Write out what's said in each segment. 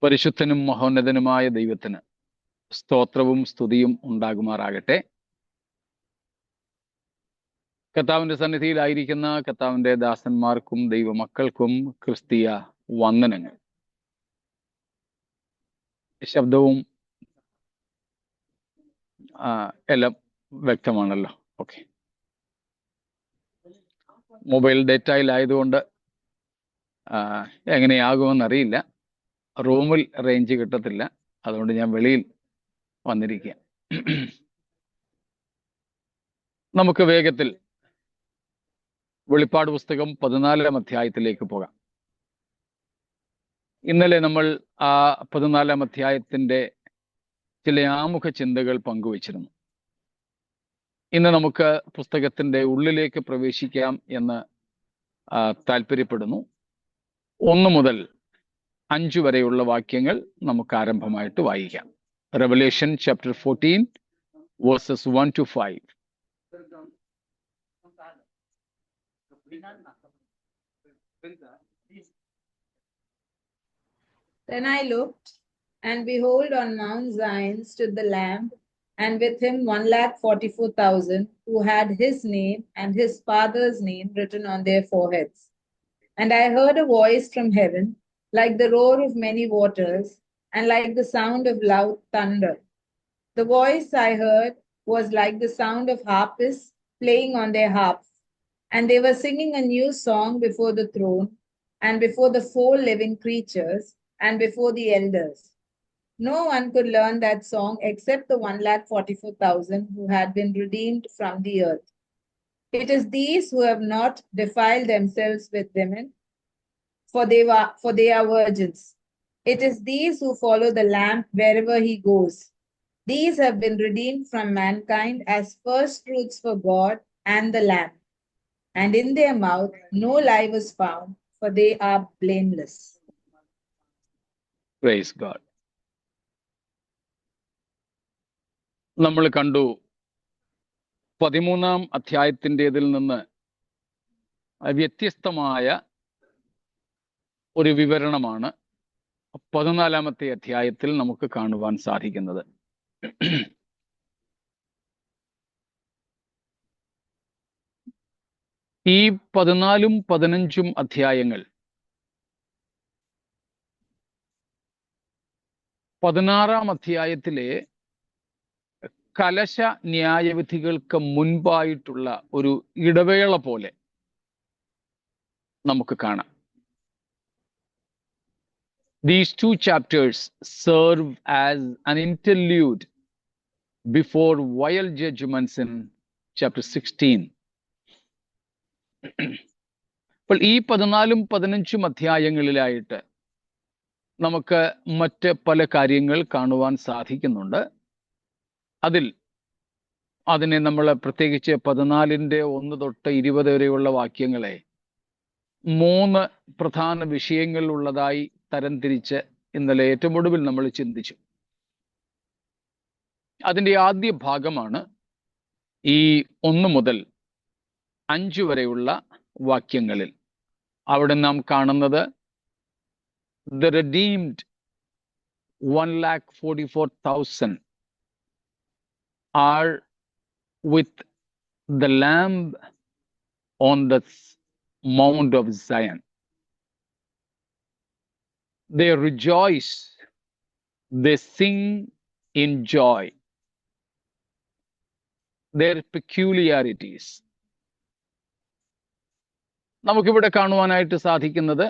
പരിശുദ്ധനും മഹോന്നതനുമായ ദൈവത്തിന് സ്തോത്രവും സ്തുതിയും ഉണ്ടാകുമാറാകട്ടെ. കർത്താവിന്റെ സന്നിധിയിലായിരിക്കുന്ന കർത്താവിന്റെ ദാസന്മാർക്കും ദൈവമക്കൾക്കും ക്രിസ്തീയ വന്ദനങ്ങൾ. ശബ്ദവും എല്ലാം വ്യക്തമാണല്ലോ. ഓക്കെ. മൊബൈൽ ഡേറ്റയിലായതുകൊണ്ട് എങ്ങനെയാകുമെന്നറിയില്ല. റൂമിൽ റേഞ്ച് കിട്ടത്തില്ല, അതുകൊണ്ട് ഞാൻ വെളിയിൽ വന്നിരിക്കുക. നമുക്ക് വേഗത്തിൽ വെളിപ്പാട് പുസ്തകം 14-ാം അധ്യായത്തിലേക്ക് പോകാം. ഇന്നലെ നമ്മൾ ആ 14-ാം അധ്യായത്തിന്റെ ചില ആമുഖ ചിന്തകൾ പങ്കുവച്ചിരുന്നു. ഇന്ന് നമുക്ക് പുസ്തകത്തിന്റെ ഉള്ളിലേക്ക് പ്രവേശിക്കാം എന്ന് താല്പര്യപ്പെടുന്നു. 1 മുതൽ 5 വരെയുള്ള വാക്യങ്ങൾ നമുക്ക് ആരംഭമായിട്ട് വായിക്കാം. Revelation chapter 14 verses 1 to 5. Then I looked, and behold, on Mount Zion stood the Lamb, and with him 144,000, who had his name and his father's name written on their foreheads. And I heard a voice from heaven, like the roar of many waters, and like the sound of loud thunder. The voice I heard was like the sound of harpists playing on their harps, and they were singing a new song before the throne, and before the 4 living creatures, and before the elders. No one could learn that song except the 144,000 who had been redeemed from the earth. It is these who have not defiled themselves with women, for they are virgins. It is these who follow the Lamb wherever he goes. These have been redeemed from mankind as first fruits for God and the Lamb. And in their mouth no lie was found, for they are blameless. Praise God. നമ്മൾ കണ്ടു 13-ാം അധ്യായത്തിൻ്റെതിൽ നിന്ന് വ്യത്യസ്തമായ ഒരു വിവരണമാണ് 14-ാമത്തെ അധ്യായത്തിൽ നമുക്ക് കാണുവാൻ സാധിക്കുന്നത്. ഈ 14-ഉം 15-ഉം അധ്യായങ്ങൾ 16-ാം അധ്യായത്തിലെ കലശ ന്യായവിധികൾക്ക് മുൻപായിട്ടുള്ള ഒരു ഇടവേള പോലെ നമുക്ക് കാണാം. These 2 chapters serve as an interlude before vial judgments in chapter 16. അപ്പോൾ ഈ 14-ഉം 15-ഉം അധ്യായങ്ങളിലായിട്ട് നമുക്ക് മറ്റ് പല കാര്യങ്ങൾ കാണുവാൻ സാധിക്കുന്നുണ്ട്. അതിനെ നമ്മൾ പ്രത്യേകിച്ച് 14-ന്റെ 1 തൊട്ട് 20 വരെയുള്ള വാക്യങ്ങളെ 3 പ്രധാന വിഷയങ്ങളുള്ളതായി തരംതിരിച്ച് ഇന്നലെ ഏറ്റവും ഒടുവിൽ നമ്മൾ ചിന്തിച്ചു. അതിൻ്റെ ആദ്യ ഭാഗമാണ് ഈ 1 മുതൽ 5 വരെയുള്ള വാക്യങ്ങളിൽ. അവിടെ നാം കാണുന്നത് the redeemed 144,000 are with the Lamb on the Mount of Zion. They rejoice, they sing in joy. Their peculiarities. നമുക്കിവിടെ കാണുവാനായിട്ട് സാധിക്കുന്നത്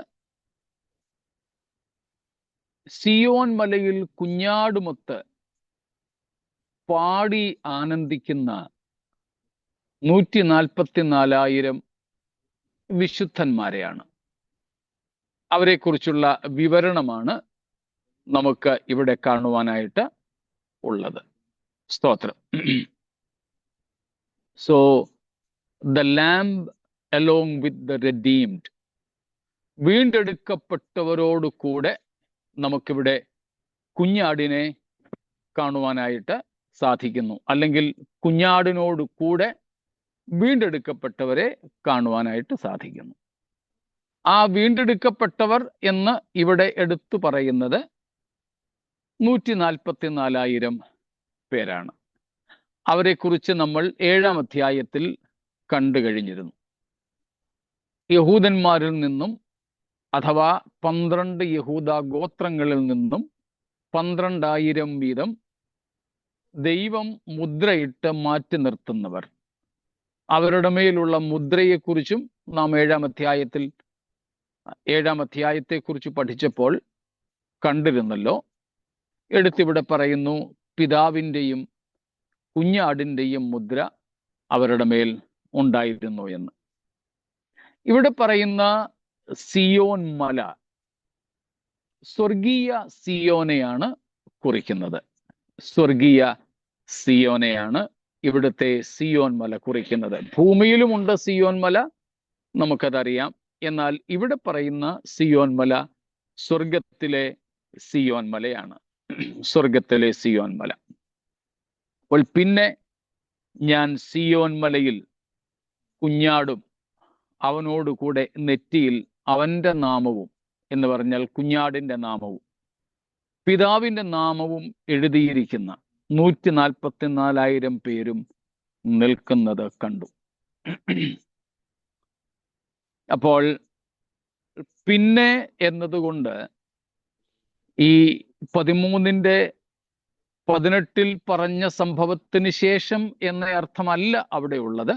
സിയോൻ മലയിൽ കുഞ്ഞാടുമൊത്ത് പാടി ആനന്ദിക്കുന്ന 144,000 വിശുദ്ധന്മാരെയാണ്. അവരെക്കുറിച്ചുള്ള വിവരണമാണ് നമുക്ക് ഇവിടെ കാണുവാനായിട്ട് ഉള്ളത്. സ്തോത്രം. So the lamb along with the redeemed, വീണ്ടെടുക്കപ്പെട്ടവരോട് കൂടെ നമുക്കിവിടെ കുഞ്ഞാടിനെ കാണുവാനായിട്ട് സാധിക്കുന്നു. അല്ലെങ്കിൽ കുഞ്ഞാടിനോട് കൂടെ വീണ്ടെടുക്കപ്പെട്ടവരെ കാണുവാനായിട്ട് സാധിക്കുന്നു. ആ വീണ്ടെടുക്കപ്പെട്ടവർ എന്ന് ഇവിടെ എടുത്തു പറയുന്നത് 144,000 പേരാണ്. അവരെക്കുറിച്ച് നമ്മൾ 7-ാം അധ്യായത്തിൽ കണ്ടു കഴിഞ്ഞിരുന്നു. യഹൂദന്മാരിൽ നിന്നും, അഥവാ 12 യഹൂദ ഗോത്രങ്ങളിൽ നിന്നും 12,000 വീതം ദൈവം മുദ്രയിട്ട് മാറ്റി നിർത്തുന്നവർ. അവരുടെ മേലുള്ള മുദ്രയെക്കുറിച്ചും നാം 7-ാം അധ്യായത്തെക്കുറിച്ച് പഠിച്ചപ്പോൾ കണ്ടിരുന്നല്ലോ. എടുത്തിവിടെ പറയുന്നു, പിതാവിൻ്റെയും കുഞ്ഞാടിൻ്റെയും മുദ്ര അവരുടെ മേൽ ഉണ്ടായിരുന്നു എന്ന്. ഇവിടെ പറയുന്ന സിയോൻ മല സ്വർഗീയ സിയോനെയാണ് കുറിക്കുന്നത്. സ്വർഗീയ സിയോനെയാണ് ഇവിടുത്തെ സിയോൻ മല കുറിക്കുന്നത്. ഭൂമിയിലുമുണ്ട് സിയോൻ മല, നമുക്കതറിയാം. എന്നാൽ ഇവിടെ പറയുന്ന സിയോൻ മല സ്വർഗത്തിലെ സിയോൻ മലയാണ്. സ്വർഗത്തിലെ സിയോൻ മല. അപ്പോൾ പിന്നെ ഞാൻ സിയോൻ മലയിൽ കുഞ്ഞാടും അവനോടുകൂടെ നെറ്റിയിൽ അവന്റെ നാമവും, എന്ന് പറഞ്ഞാൽ കുഞ്ഞാടിന്റെ നാമവും പിതാവിന്റെ നാമവും എഴുതിയിരിക്കുന്ന 144,000 പേരും നിൽക്കുന്നത് കണ്ടു. അപ്പോൾ പിന്നെ എന്നതുകൊണ്ട് ഈ 13-18 പറഞ്ഞ സംഭവത്തിന് ശേഷം എന്ന അർത്ഥമല്ല അവിടെ ഉള്ളത്.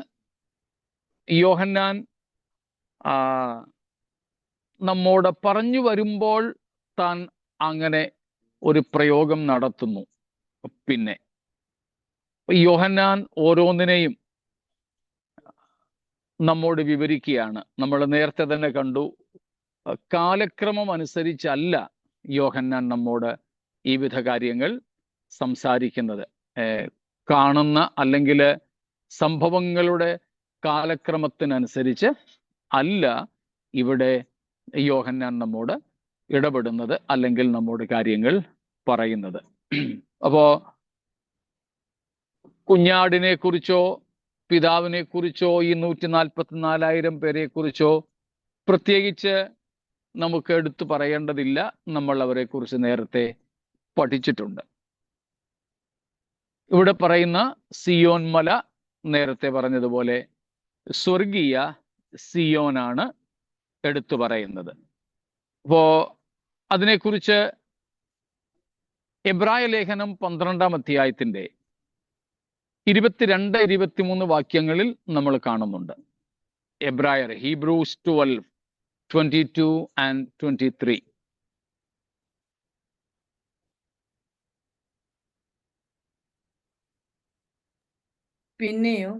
യോഹന്നാൻ നമ്മോട് പറഞ്ഞു വരുമ്പോൾ താൻ അങ്ങനെ ഒരു പ്രയോഗം നടത്തുന്നു. പിന്നെ യോഹന്നാൻ ഓരോന്നിനെയും നമ്മോട് വിവരിക്കുകയാണ്. നമ്മൾ നേരത്തെ തന്നെ കണ്ടു, കാലക്രമം അനുസരിച്ചല്ല യോഹന്നാൻ നമ്മോട് ഈ വിധ കാര്യങ്ങൾ സംസാരിക്കുന്നത്. കാണുന്ന അല്ലെങ്കിൽ സംഭവങ്ങളുടെ കാലക്രമത്തിനനുസരിച്ച് അല്ല ഇവിടെ യോഹന്നാൻ നമ്മോട് ഇടപെടുന്നത്, അല്ലെങ്കിൽ നമ്മോട് കാര്യങ്ങൾ പറയുന്നത്. അപ്പോ കുഞ്ഞാടിനെ കുറിച്ചോ പിതാവിനെ കുറിച്ചോ ഈ 144,000 പേരെ കുറിച്ചോ പ്രത്യേകിച്ച് നമുക്ക് എടുത്തു പറയേണ്ടതില്ല. നമ്മൾ അവരെ കുറിച്ച് നേരത്തെ പഠിച്ചിട്ടുണ്ട്. ഇവിടെ പറയുന്ന സിയോൻ മല നേരത്തെ പറഞ്ഞതുപോലെ സ്വർഗീയ സിയോനാണ് എടുത്തു പറയുന്നത്. അപ്പോ അതിനെക്കുറിച്ച് എബ്രായ ലേഖനം 12-ാം അധ്യായത്തിന്റെ 22-23 വാക്യങ്ങളിൽ നമ്മൾ കാണുന്നുണ്ട്. എബ്രായർ, ഹീബ്രൂസ് 12:22 and 23. പിന്നെയോ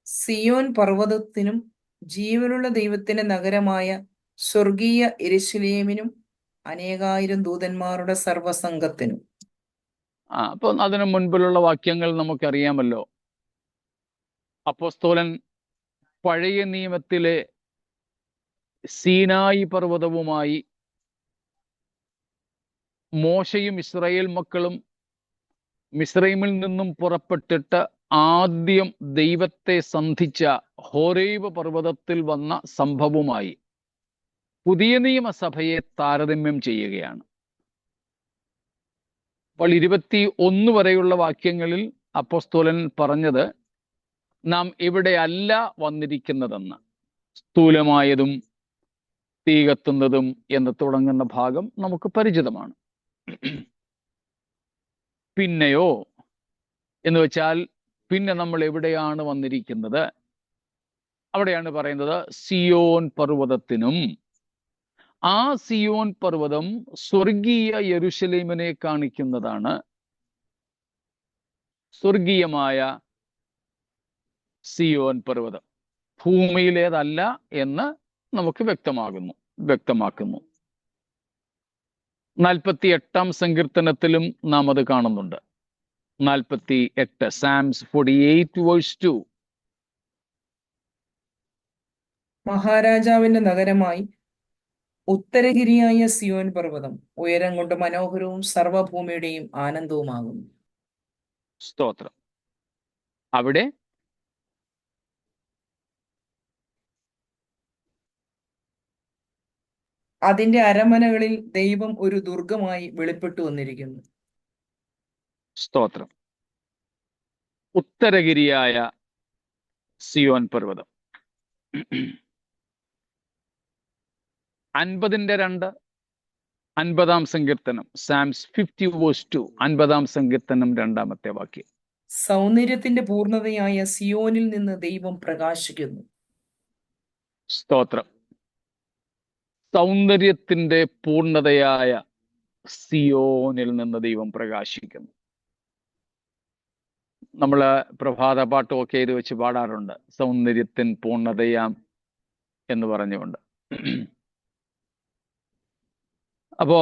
സിയോൻ പർവ്വതത്തിനും ജീവനുള്ള ദൈവത്തിന്റെ നഗരമായ സ്വർഗീയ യെരൂശലേമിനും അനേകായിരം ദൂതന്മാരുടെ സർവസംഘത്തിനും. അപ്പൊ അതിനു മുൻപിലുള്ള വാക്യങ്ങൾ നമുക്കറിയാമല്ലോ. അപ്പോസ്തലൻ പഴയ നിയമത്തിലെ സീനായി പർവ്വതവുമായി മോശയും ഇസ്രായേൽ മക്കളും മിസ്രൈമിൽ നിന്നും പുറപ്പെട്ടിട്ട് ആദ്യം ദൈവത്തെ സന്ധിച്ച ഹോരേബ് പർവ്വതത്തിൽ വന്ന സംഭവവുമായി പുതിയ നിയമസഭയെ താരതമ്യം ചെയ്യുകയാണ്. അപ്പോൾ 21 വരെയുള്ള വാക്യങ്ങളിൽ അപ്പോസ്തലൻ പറഞ്ഞത് നാം ഇവിടെ അല്ല വന്നിരിക്കുന്നതെന്ന്. സ്ഥൂലമായതും തീ കത്തുന്നതും എന്ന് തുടങ്ങുന്ന ഭാഗം നമുക്ക് പരിചിതമാണ്. പിന്നെയോ എന്ന് വെച്ചാൽ പിന്നെ നമ്മൾ എവിടെയാണ് വന്നിരിക്കുന്നത്? അവിടെയാണ് പറയുന്നത് സിയോൻ പർവ്വതത്തിനും. ആ സിയോൻ പർവ്വതം സ്വർഗീയ യെരൂശലേമിനെ കാണിക്കുന്നതാണ്. സ്വർഗീയമായ സിയോൻ പർവ്വതം ഭൂമിയിലേതല്ല എന്ന് നമുക്ക് വ്യക്തമാക്കുന്നു. 48-ാം സങ്കീർത്തനത്തിലും നാം അത് കാണുന്നുണ്ട്. 48 Psalms 48:2. മഹാരാജാവിന്റെ നഗരമായി ഉത്തരഗിരിയായ സിയോൻ പർവ്വതം ഉയരം കൊണ്ട് മനോഹരവും സർവഭൂമിയുടെയും ആനന്ദവുമാകുന്നു. സ്തോത്രം. അവിടെ അതിന്റെ അരമനകളിൽ ദൈവം ഒരു ദുർഗമായി വെളിപ്പെട്ടു വന്നിരിക്കുന്നു. സ്തോത്രം. ഉത്തരഗിരിയായ സിയോൻ പർവ്വതം. 50:2 50-ാം സങ്കീർത്തനം, സാംസ് 50:2, 50-ാം സങ്കീർത്തനം 2-ാമത്തെ വാക്യം. സൗന്ദര്യത്തിന്റെ പൂർണ്ണതയായ സിയോനിൽ നിന്ന് ദൈവം പ്രകാശിക്കുന്നു. സ്തോത്രം. സൗന്ദര്യത്തിന്റെ പൂർണ്ണതയായ സിയോനിൽ നിന്ന് ദൈവം പ്രകാശിക്കുന്നു. നമ്മള് പ്രഭാത പാട്ടുമൊക്കെ ഇത് വെച്ച് പാടാറുണ്ട്, സൗന്ദര്യത്തിൻ പൂർണ്ണതയാം എന്ന് പറഞ്ഞുകൊണ്ട്. അപ്പോ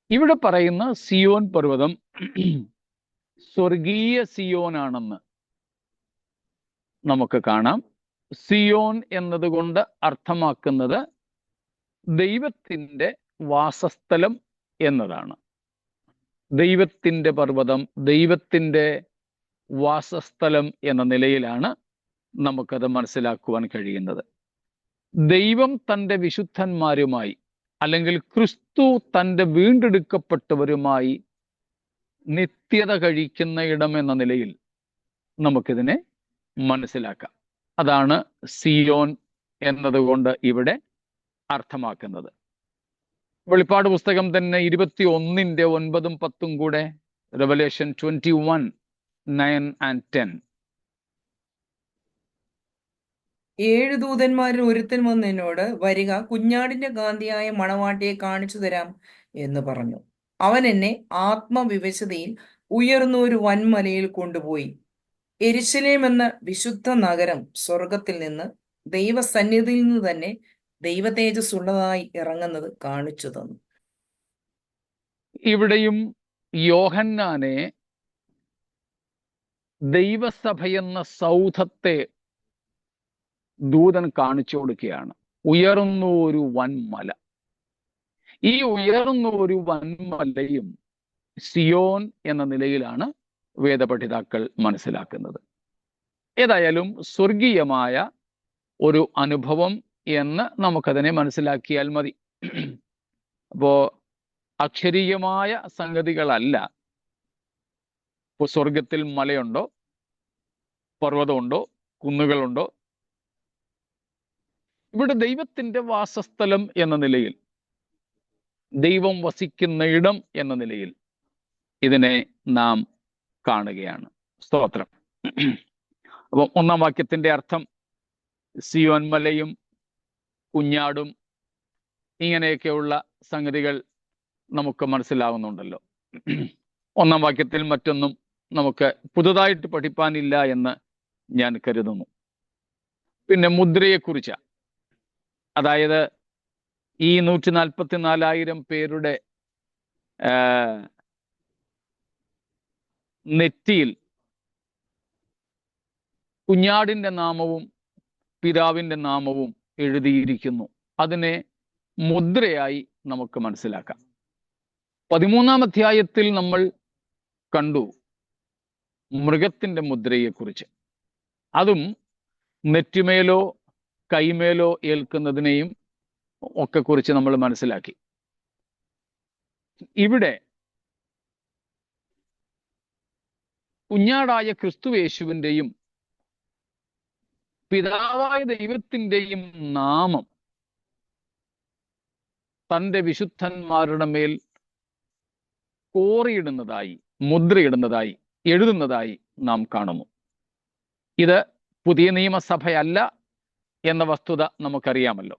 ഇവിടെ പറയുന്ന സിയോൻ പർവ്വതം സ്വർഗീയ സിയോനാണെന്ന് നമുക്ക് കാണാം. സിയോൻ എന്നതുകൊണ്ട് അർത്ഥമാക്കുന്നത് ദൈവത്തിൻ്റെ വാസസ്ഥലം എന്നതാണ്. ദൈവത്തിൻ്റെ പർവ്വതം, ദൈവത്തിൻ്റെ വാസസ്ഥലം എന്ന നിലയിലാണ് നമുക്കത് മനസ്സിലാക്കുവാൻ കഴിയുന്നത്. ദൈവം തൻ്റെ വിശുദ്ധന്മാരുമായി, അല്ലെങ്കിൽ ക്രിസ്തു തൻ്റെ വീണ്ടെടുക്കപ്പെട്ടവരുമായി നിത്യത കഴിക്കുന്ന ഇടം എന്ന നിലയിൽ നമുക്കിതിനെ മനസ്സിലാക്കാം. അതാണ് സിയോൻ എന്നതുകൊണ്ട് ഇവിടെ അർത്ഥമാക്കുന്നത്. വെളിപ്പാട് പുസ്തകം തന്നെ 21:9-10 കൂടെ, റെവലേഷൻ 21:9-10. 7 ദൂതന്മാരിൽ ഒരുത്തൻ വന്ന് എന്നോട്, വരിക, കുഞ്ഞാടിന്റെ കാന്തിയായ മണവാട്ടിയെ കാണിച്ചു തരാം എന്ന് പറഞ്ഞു. അവൻ എന്നെ ആത്മവിവശതയിൽ ഉയർന്ന ഒരു വൻമലയിൽ കൊണ്ടുപോയി യെരൂശലേം എന്ന വിശുദ്ധ നഗരം സ്വർഗത്തിൽ നിന്ന്, ദൈവസന്നിധിയിൽ നിന്ന് തന്നെ ദൈവ തേജസ് ഉള്ളതായി ഇറങ്ങുന്നത് കാണിച്ചു തന്നു. ഇവിടെയും യോഹന്നാനെ ദൈവസഭയെന്ന സൗധത്തെ ദൂതൻ കാണിച്ചു കൊടുക്കുകയാണ്. ഉയർന്ന ഒരു വൻമല. ഈ ഉയർന്ന ഒരു വൻമലയും സിയോൻ എന്ന നിലയിലാണ് വേദപഠിതാക്കൾ മനസ്സിലാക്കുന്നത്. ഏതായാലും സ്വർഗീയമായ ഒരു അനുഭവം എന്ന് നമുക്കതിനെ മനസ്സിലാക്കിയാൽ മതി. അപ്പോ അക്ഷരീയമായ സംഗതികളല്ല. ഇപ്പോൾ സ്വർഗത്തിൽ മലയുണ്ടോ, പർവ്വതമുണ്ടോ, കുന്നുകളുണ്ടോ? ഇവിടെ ദൈവത്തിൻ്റെ വാസസ്ഥലം എന്ന നിലയിൽ, ദൈവം വസിക്കുന്ന ഇടം എന്ന നിലയിൽ ഇതിനെ നാം കാണുകയാണ്. സ്തോത്രം. അപ്പം 1-ാം വാക്യത്തിന്റെ അർത്ഥം സിയോൻ മലയും കുഞ്ഞാടും ഇങ്ങനെയൊക്കെയുള്ള സംഗതികൾ നമുക്ക് മനസ്സിലാവുന്നുണ്ടല്ലോ. 1-ാം വാക്യത്തിൽ മറ്റൊന്നും നമുക്ക് പുതുതായിട്ട് പഠിപ്പാനില്ല എന്ന് ഞാൻ കരുതുന്നു. പിന്നെ മുദ്രയെക്കുറിച്ച്, അതായത് ഈ 144,000 പേരുടെ നെറ്റിയിൽ കുഞ്ഞാടിൻ്റെ നാമവും പിതാവിൻ്റെ നാമവും എഴുതിയിരിക്കുന്നു. അതിനെ മുദ്രയായി നമുക്ക് മനസ്സിലാക്കാം. 13-ാം അധ്യായത്തിൽ നമ്മൾ കണ്ടു മൃഗത്തിൻ്റെ മുദ്രയെക്കുറിച്ച്. അതും നെറ്റിമേലോ കൈമേലോ ഏൽക്കുന്നതിനെയും ഒക്കെ കുറിച്ച് നമ്മൾ മനസ്സിലാക്കി. ഇവിടെ കുഞ്ഞാടായ ക്രിസ്തുയേശുവിൻ്റെയും പിതാവായ ദൈവത്തിൻ്റെയും നാമം തൻ്റെ വിശുദ്ധന്മാരുടെ മേൽ കോറിയിടുന്നതായി, മുദ്രയിടുന്നതായി, എഴുതുന്നതായി നാം കാണുന്നു. ഇത് പുതിയ നിയമസഭയല്ല എന്ന വസ്തുത നമുക്കറിയാമല്ലോ.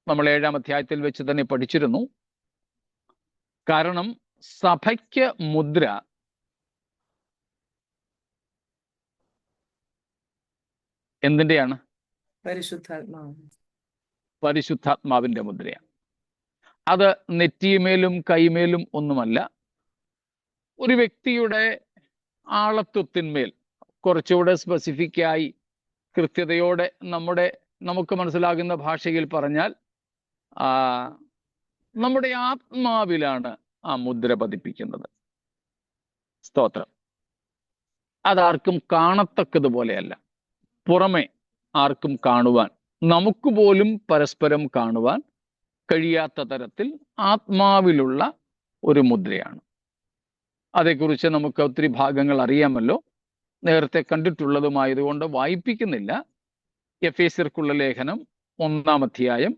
നമ്മൾ 7-ാം അധ്യായത്തിൽ വെച്ച് തന്നെ പഠിച്ചിരുന്നു. കാരണം സഭയ്ക്ക് മുദ്ര എന്തിൻ്റെയാണ്? പരിശുദ്ധാത്മാവിൻ്റെ മുദ്രയാണ്. അത് നെറ്റിമേലും കൈമേലും ഒന്നുമല്ല, ഒരു വ്യക്തിയുടെ ആളത്വത്തിന്മേൽ കുറച്ചുകൂടെ സ്പെസിഫിക്കായി കൃത്യതയോടെ നമുക്ക് മനസ്സിലാകുന്ന ഭാഷയിൽ പറഞ്ഞാൽ നമ്മുടെ ആത്മാവിലാണ് ആ മുദ്ര പതിപ്പിക്കുന്നത്. സ്തോത്രം. അതാർക്കും കാണത്തക്കതുപോലെയല്ല, പുറമെ ആർക്കും കാണുവാൻ, നമുക്ക് പോലും പരസ്പരം കാണുവാൻ കഴിയാത്ത തരത്തിൽ ആത്മാവിലുള്ള ഒരു മുദ്രയാണ്. അതേക്കുറിച്ച് നമുക്ക് ഒത്തിരി ഭാഗങ്ങൾ അറിയാമല്ലോ, നേരത്തെ കണ്ടിട്ടുള്ളതുമായതുകൊണ്ട് വായിപ്പിക്കുന്നില്ല. എഫേസ്യർക്കുള്ള ലേഖനം 1-ാം അധ്യായം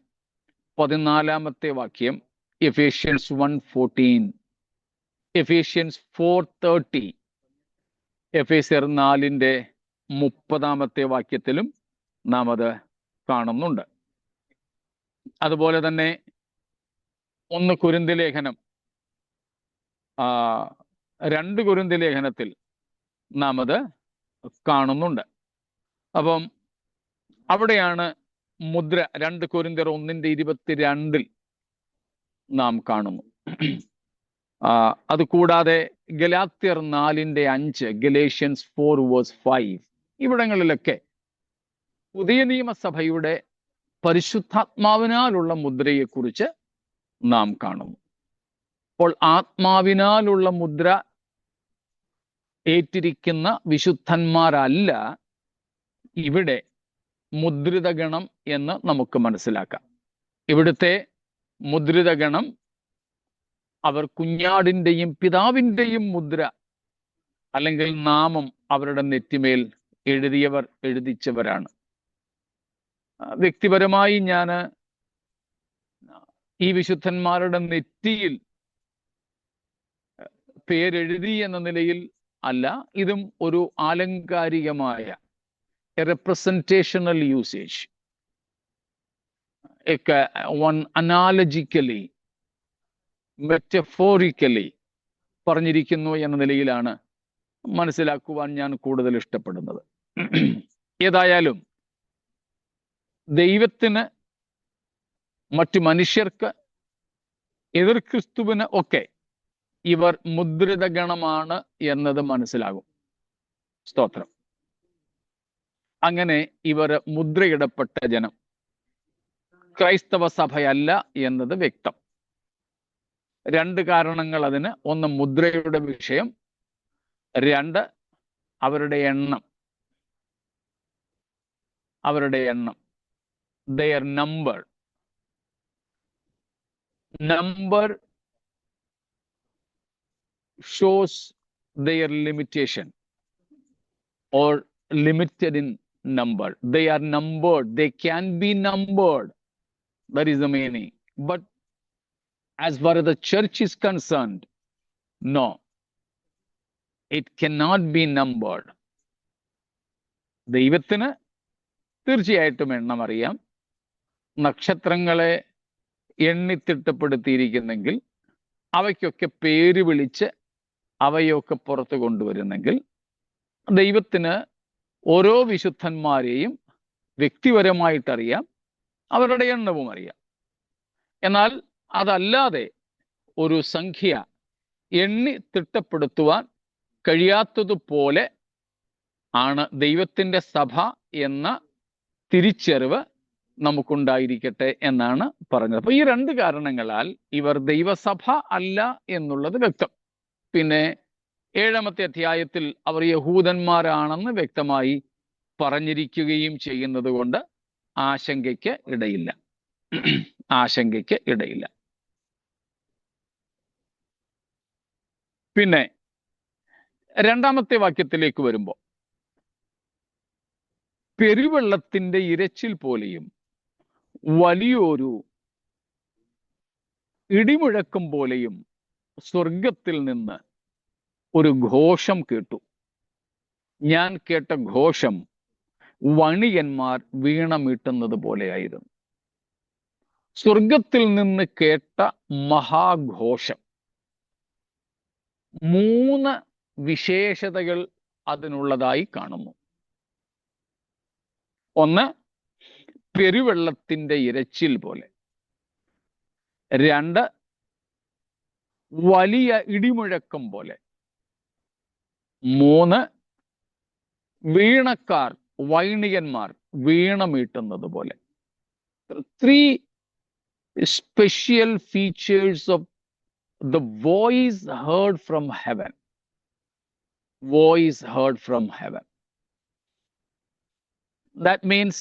14-ാമത്തെ വാക്യം, എഫേഷ്യൻസ് 1:14, എഫേഷ്യൻസ് 4:30, എഫേസ്യർ 4:30 വാക്യത്തിലും നാം അത് കാണുന്നുണ്ട്. അതുപോലെ തന്നെ 1 കൊരിന്ത്യർ ലേഖനം 2 കൊരിന്ത്യർ ലേഖനത്തിൽ നാം അത് കാണുന്നുണ്ട്. അപ്പം അവിടെയാണ് മുദ്ര 2 കൊരിന്ത്യർ 1:22 നാം കാണുന്നു. അതുകൂടാതെ ഗലാത്യർ 4:5, ഗലേഷ്യൻസ് 4:5 ഇവിടങ്ങളിലൊക്കെ പുതിയ നിയമസഭയുടെ പരിശുദ്ധാത്മാവിനാലുള്ള മുദ്രയെക്കുറിച്ച് നാം കാണുന്നു. അപ്പോൾ ആത്മാവിനാലുള്ള മുദ്ര ഏറ്റിരിക്കുന്ന വിശുദ്ധന്മാരല്ല ഇവിടെ മുദ്രിതഗണം എന്ന് നമുക്ക് മനസ്സിലാക്കാം. ഇവിടുത്തെ മുദ്രിതഗണം അവർ കുഞ്ഞാടിൻ്റെയും പിതാവിൻ്റെയും മുദ്ര അല്ലെങ്കിൽ നാമം അവരുടെ നെറ്റിമേൽ എഴുതിച്ചവരാണ്. വ്യക്തിപരമായി ഞാൻ ഈ വിശുദ്ധന്മാരുടെ നെറ്റിയിൽ പേരെഴുതി എന്ന നിലയിൽ അല്ല, ഇതും ഒരു ആലങ്കാരികമായ representational usage, one analogically, metaphorically പറഞ്ഞിരിക്കുന്നു എന്ന നിലയിലാണ് മനസ്സിലാക്കുവാൻ ഞാൻ കൂടുതൽ ഇഷ്ടപ്പെടുന്നത്. ഏതായാലും ദൈവത്തിന്, മറ്റു മനുഷ്യർക്ക്, എതിർ ക്രിസ്തുവിന് ഒക്കെ ഇവർ മുദ്രിത ഗണമാണ് എന്നത് മനസ്സിലാകും. സ്തോത്രം. അങ്ങനെ ഇവർ മുദ്രയിടപ്പെട്ട ജനം ക്രൈസ്തവ സഭയല്ല എന്നത് വ്യക്തം. 2 കാരണങ്ങൾ അതിന്. 1 മുദ്രയുടെ വിഷയം, 2 അവരുടെ എണ്ണം. Their number shows their limitation or limited in number. They are numbered. They can be numbered. That is the meaning. But as far as the church is concerned, no, it cannot be numbered. ദൈവത്തിന് തീർച്ചയായിട്ടും എണ്ണം അറിയാം. നക്ഷത്രങ്ങളെ എണ്ണിത്തിട്ടപ്പെടുത്തിയിരിക്കുന്നെങ്കിൽ, അവയ്ക്കൊക്കെ പേര് വിളിച്ച് അവയൊക്കെ പുറത്തു കൊണ്ടുവരുന്നെങ്കിൽ, ദൈവത്തിന് ഓരോ വിശുദ്ധന്മാരെയും വ്യക്തിപരമായിട്ടറിയാം, അവരുടെ എണ്ണവും അറിയാം. എന്നാൽ അതല്ലാതെ ഒരു സംഖ്യ എണ്ണി തിട്ടപ്പെടുത്തുവാൻ കഴിയാത്തതുപോലെ ആണ് ദൈവത്തിൻ്റെ സഭ എന്ന തിരിച്ചറിവ് നമുക്കുണ്ടായിരിക്കട്ടെ എന്നാണ് പറഞ്ഞത്. അപ്പൊ ഈ 2 കാരണങ്ങളാൽ ഇവർ ദൈവസഭ അല്ല എന്നുള്ളത് വ്യക്തം. പിന്നെ 7-ാമത്തെ അധ്യായത്തിൽ അവർ യഹൂദന്മാരാണെന്ന് വ്യക്തമായി പറഞ്ഞിരിക്കുകയും ചെയ്യുന്നത് കൊണ്ട് ആശങ്കയ്ക്ക് ഇടയില്ല. പിന്നെ 2-ാമത്തെ വാക്യത്തിലേക്ക് വരുമ്പോൾ, പെരുവെള്ളത്തിന്റെ ഇരച്ചിൽ പോലെയും വലിയൊരു ഇടിമുഴക്കം പോലെയും സ്വർഗത്തിൽ നിന്ന് ഒരു ഘോഷം കേട്ടു. ഞാൻ കേട്ട ഘോഷം വണികന്മാർ വീണമീട്ടുന്നത് പോലെയായിരുന്നു. സ്വർഗത്തിൽ നിന്ന് കേട്ട മഹാഘോഷം. 3 വിശേഷതകൾ അതിനുള്ളതായി കാണുന്നു. 1, പെരുവെള്ളത്തിന്റെ ഇരച്ചിൽ പോലെ. 2, വലിയ ഇടിമുഴക്കം പോലെ. 3, വീണക്കാർ, വൈണികന്മാർ വീണമീട്ടുന്നത് പോലെ. 3 special features of the voice heard from heaven. That means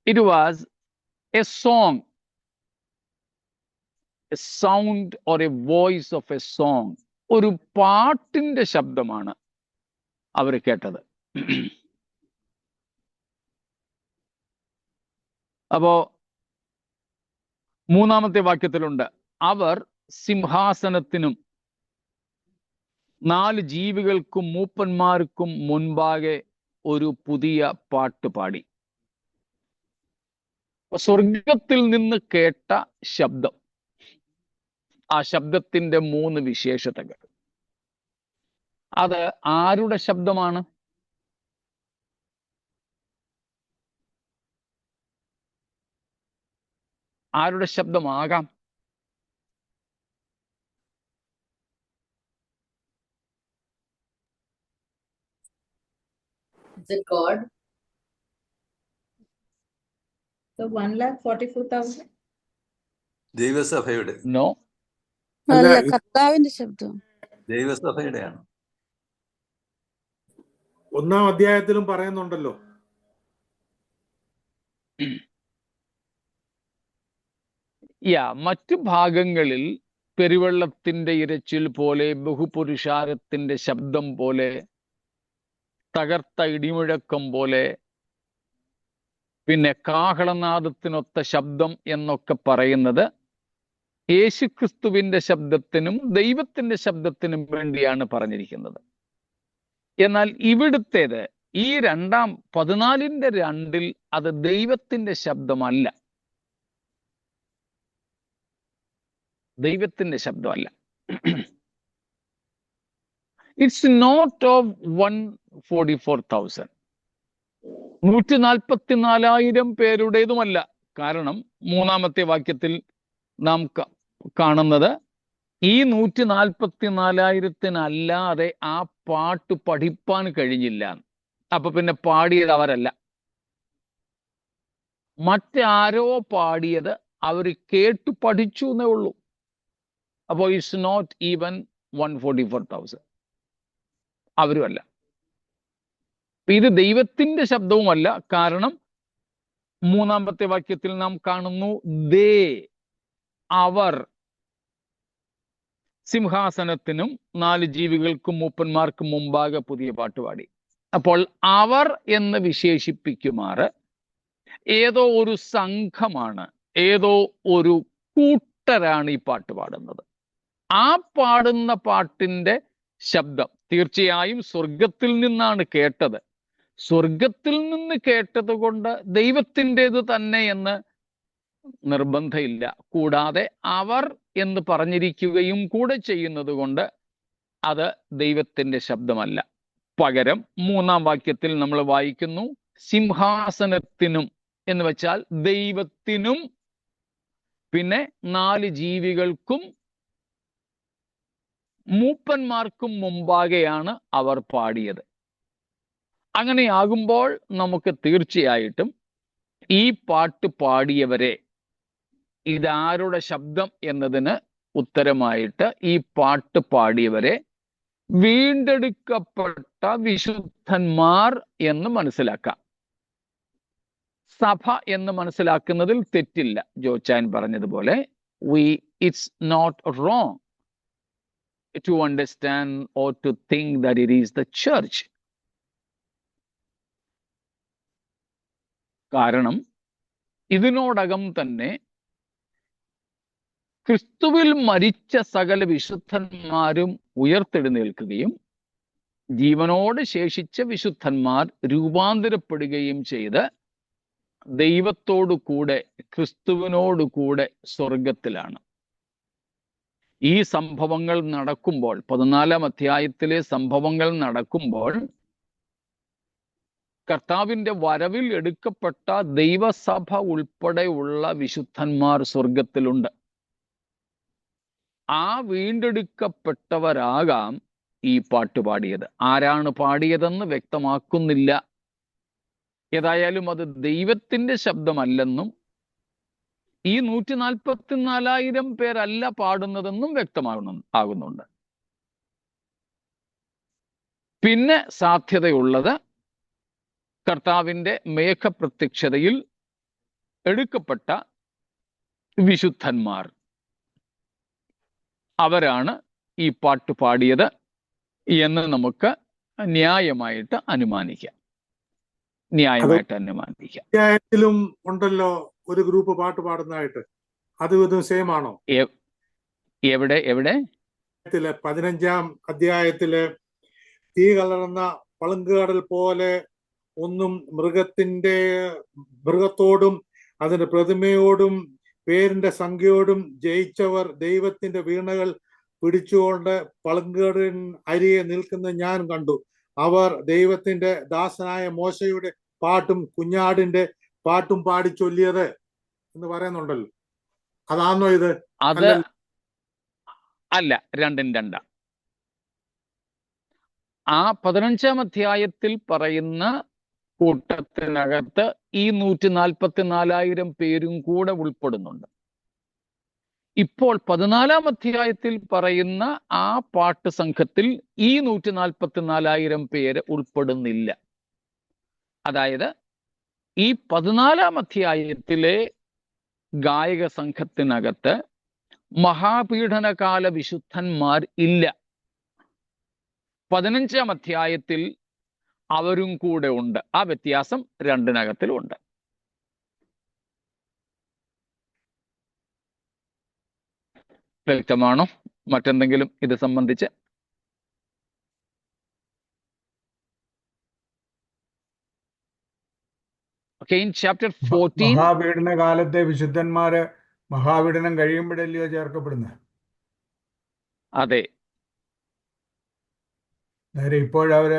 it was a song A sound or A voice of A song. ഒരു പാട്ടിന്റെ ശബ്ദമാണ് അവർ കേട്ടത്. അപ്പോ മൂന്നാമത്തെ വാക്യത്തിലുണ്ട്, അവർ സിംഹാസനത്തിനും 4 ജീവികൾക്കും മൂപ്പന്മാർക്കും മുൻപാകെ ഒരു പുതിയ പാട്ട് പാടി. സ്വർഗത്തിൽ നിന്ന് കേട്ട ശബ്ദം, ആ ശബ്ദത്തിന്റെ 3 വിശേഷതകൾ. അത് ആരുടെ ശബ്ദമാണ്? ആരുടെ ശബ്ദമാകാം? Is it God? So 1,44,000? ദൈവസഭയുടെ നോ. അല്ല, അല്ല, കർത്താവിന്റെ ശബ്ദം. ദൈവസഭയുടെയാണ്. 1-ാം അധ്യായത്തിലും പറയുന്നുണ്ടല്ലോ. മറ്റു ഭാഗങ്ങളിൽ പെരുവെള്ളത്തിന്റെ ഇരച്ചിൽ പോലെ, ബഹുപുരുഷാരത്തിന്റെ ശബ്ദം പോലെ, തകർത്ത ഇടിമുഴക്കം പോലെ, പിന്നെ കാഹളനാദത്തിനൊത്ത ശബ്ദം എന്നൊക്കെ പറയുന്നത് യേശുക്രിസ്തുവിന്റെ ശബ്ദത്തിനും ദൈവത്തിന്റെ ശബ്ദത്തിനും വേണ്ടിയാണ് പറഞ്ഞിരിക്കുന്നത്. എന്നാൽ ഇവിടുത്തേത് ഈ 14:2 അത് ദൈവത്തിന്റെ ശബ്ദമല്ല. ദൈവത്തിന്റെ ശബ്ദമല്ല. It's not of 144,000. 144,000 പേരുടേതുമല്ല. കാരണം 3-ാമത്തെ വാക്യത്തിൽ നാം കാണുന്നത് ഈ 144,000-ത്തിനല്ലാതെ ആ പാട്ട് പഠിപ്പാൻ കഴിഞ്ഞില്ല. അപ്പൊ പിന്നെ പാടിയത് അവരല്ല, മറ്റാരോ പാടിയത് അവർ കേട്ടു പഠിച്ചു എന്നേ ഉള്ളൂ. അപ്പോൾ ഇറ്റ്സ് നോട്ട് ഈവൻ 144,000. അവരുമല്ല. ഇത് ദൈവത്തിന്റെ ശബ്ദവുമല്ല. കാരണം 3-ാമത്തെ വാക്യത്തിൽ നാം കാണുന്നു, അവർ സിംഹാസനത്തിനും 4 ജീവികൾക്കും മൂപ്പന്മാർക്കും മുമ്പാകെ പുതിയ പാട്ട് പാടി. അപ്പോൾ അവർ എന്ന് വിശേഷിപ്പിക്കുമാറ് ഏതോ ഒരു സംഘമാണ്, ഏതോ ഒരു കൂട്ടരാണ് ഈ പാട്ട് പാടുന്നത്. ആ പാടുന്ന പാട്ടിന്റെ ശബ്ദം തീർച്ചയായും സ്വർഗത്തിൽ നിന്നാണ് കേട്ടത്. സ്വർഗത്തിൽ നിന്ന് കേട്ടത് കൊണ്ട് ദൈവത്തിൻ്റെത് തന്നെ എന്ന് നിർബന്ധമില്ല. കൂടാതെ അവർ എന്ന് പറഞ്ഞിരിക്കുകയും കൂടെ ചെയ്യുന്നത് കൊണ്ട് അത് ദൈവത്തിന്റെ ശബ്ദമല്ല. പകരം 3-ാം വാക്യത്തിൽ നമ്മൾ വായിക്കുന്നു, സിംഹാസനത്തിനും എന്ന് വെച്ചാൽ ദൈവത്തിനും പിന്നെ 4 ജീവികൾക്കും മൂപ്പന്മാർക്കും മുമ്പാകെയാണ് അവർ പാടിയത്. അങ്ങനെയാകുമ്പോൾ നമുക്ക് തീർച്ചയായിട്ടും ഈ പാട്ട് പാടിയവരെ, ഇതാരുടെ ശബ്ദം എന്നതിന് ഉത്തരമായിട്ട് ഈ പാട്ട് പാടിയവരെ വീണ്ടെടുക്കപ്പെട്ട വിശുദ്ധന്മാർ എന്ന് മനസ്സിലാക്കാം. സഭ എന്ന് മനസ്സിലാക്കുന്നതിൽ തെറ്റില്ല. ജോച്ചാൻ പറഞ്ഞതുപോലെ it's not wrong to understand or to think that it is the church. കാരണം ഇതിനോടകം തന്നെ ക്രിസ്തുവിൽ മരിച്ച സകല വിശുദ്ധന്മാരും ഉയർത്തെഴുന്നേൽക്കുകയും ജീവനോട് ശേഷിച്ച വിശുദ്ധന്മാർ രൂപാന്തരപ്പെടുകയും ചെയ്ത് ദൈവത്തോടു കൂടെ, ക്രിസ്തുവിനോടു കൂടെ സ്വർഗത്തിലാണ്. ഈ സംഭവങ്ങൾ നടക്കുമ്പോൾ, 14-ാം അധ്യായത്തിലെ സംഭവങ്ങൾ നടക്കുമ്പോൾ, കർത്താവിന്റെ വരവിൽ എടുക്കപ്പെട്ട ദൈവസഭ ഉൾപ്പെടെയുള്ള വിശുദ്ധന്മാർ സ്വർഗത്തിലുണ്ട്. ആ വീണ്ടെടുക്കപ്പെട്ടവരാകാം ഈ പാട്ട് പാടിയത്. ആരാണ് പാടിയതെന്ന് വ്യക്തമാക്കുന്നില്ല. ഏതായാലും അത് ദൈവത്തിന്റെ ശബ്ദമല്ലെന്നും ഈ 144,000 പേരല്ല പാടുന്നതെന്നും വ്യക്തമാകുന്നുണ്ട്. പിന്നെ സാധ്യതയുള്ളത് കർത്താവിന്റെ മേഘപ്രത്യക്ഷതയിൽ എടുക്കപ്പെട്ട വിശുദ്ധന്മാർ, അവരാണ് ഈ പാട്ട് പാടിയത് എന്ന് നമുക്ക് ന്യായമായിട്ട് അനുമാനിക്കാം. അധ്യായത്തിലും ഉണ്ടല്ലോ ഒരു ഗ്രൂപ്പ് പാട്ട് പാടുന്നതായിട്ട്. അതും ഇതും സെയിം ആണോ? എവിടെ 15-ാം അധ്യായത്തില് തീ കലർന്ന പളുങ്കുകടൽ പോലെ ഒന്നും മൃഗത്തോടും അതിന്റെ പ്രതിമയോടും പേരിന്റെ സംഖ്യയോടും ജയിച്ചവർ ദൈവത്തിന്റെ വീണകൾ പിടിച്ചുകൊണ്ട് പളുങ്കുകടലിൻ അരികെ നിൽക്കുന്ന ഞാൻ കണ്ടു. അവർ ദൈവത്തിന്റെ ദാസനായ മോശയുടെ പാട്ടും കുഞ്ഞാടിന്റെ പാട്ടും പാടി ചൊല്ലിയത് എന്ന് പറയുന്നുണ്ടല്ലോ. അതാണോ ഇത്? അത് അല്ല, രണ്ടും രണ്ടാ. ആ 15-ാം അധ്യായത്തിൽ പറയുന്ന കൂട്ടത്തിനകത്ത് ഈ 144,000 പേരും കൂടെ ഉൾപ്പെടുന്നുണ്ട്. ഇപ്പോൾ 14-ാം അധ്യായത്തിൽ പറയുന്ന ആ പാട്ട് സംഘത്തിൽ ഈ 144,000 പേര് ഉൾപ്പെടുന്നില്ല. അതായത് ഈ 14-ാം അധ്യായത്തിലെ ഗായക സംഘത്തിനകത്ത് മഹാപീഡനകാല വിശുദ്ധന്മാർ ഇല്ല. 15-ാം അധ്യായത്തിൽ അവരും കൂടെ ഉണ്ട്. ആ വ്യത്യാസം രണ്ടിനകത്തിലുണ്ട്. വ്യക്തമാണോ? മറ്റെന്തെങ്കിലും ഇത് സംബന്ധിച്ച്? ചാപ്റ്റർ 14. മഹാപീഡന കാലത്തെ വിശുദ്ധന്മാര് മഹാപീഡനം കഴിയുമ്പോഴല്ലയോ ചേർക്കപ്പെടുന്നത്? അതെ, ഇപ്പോഴവര്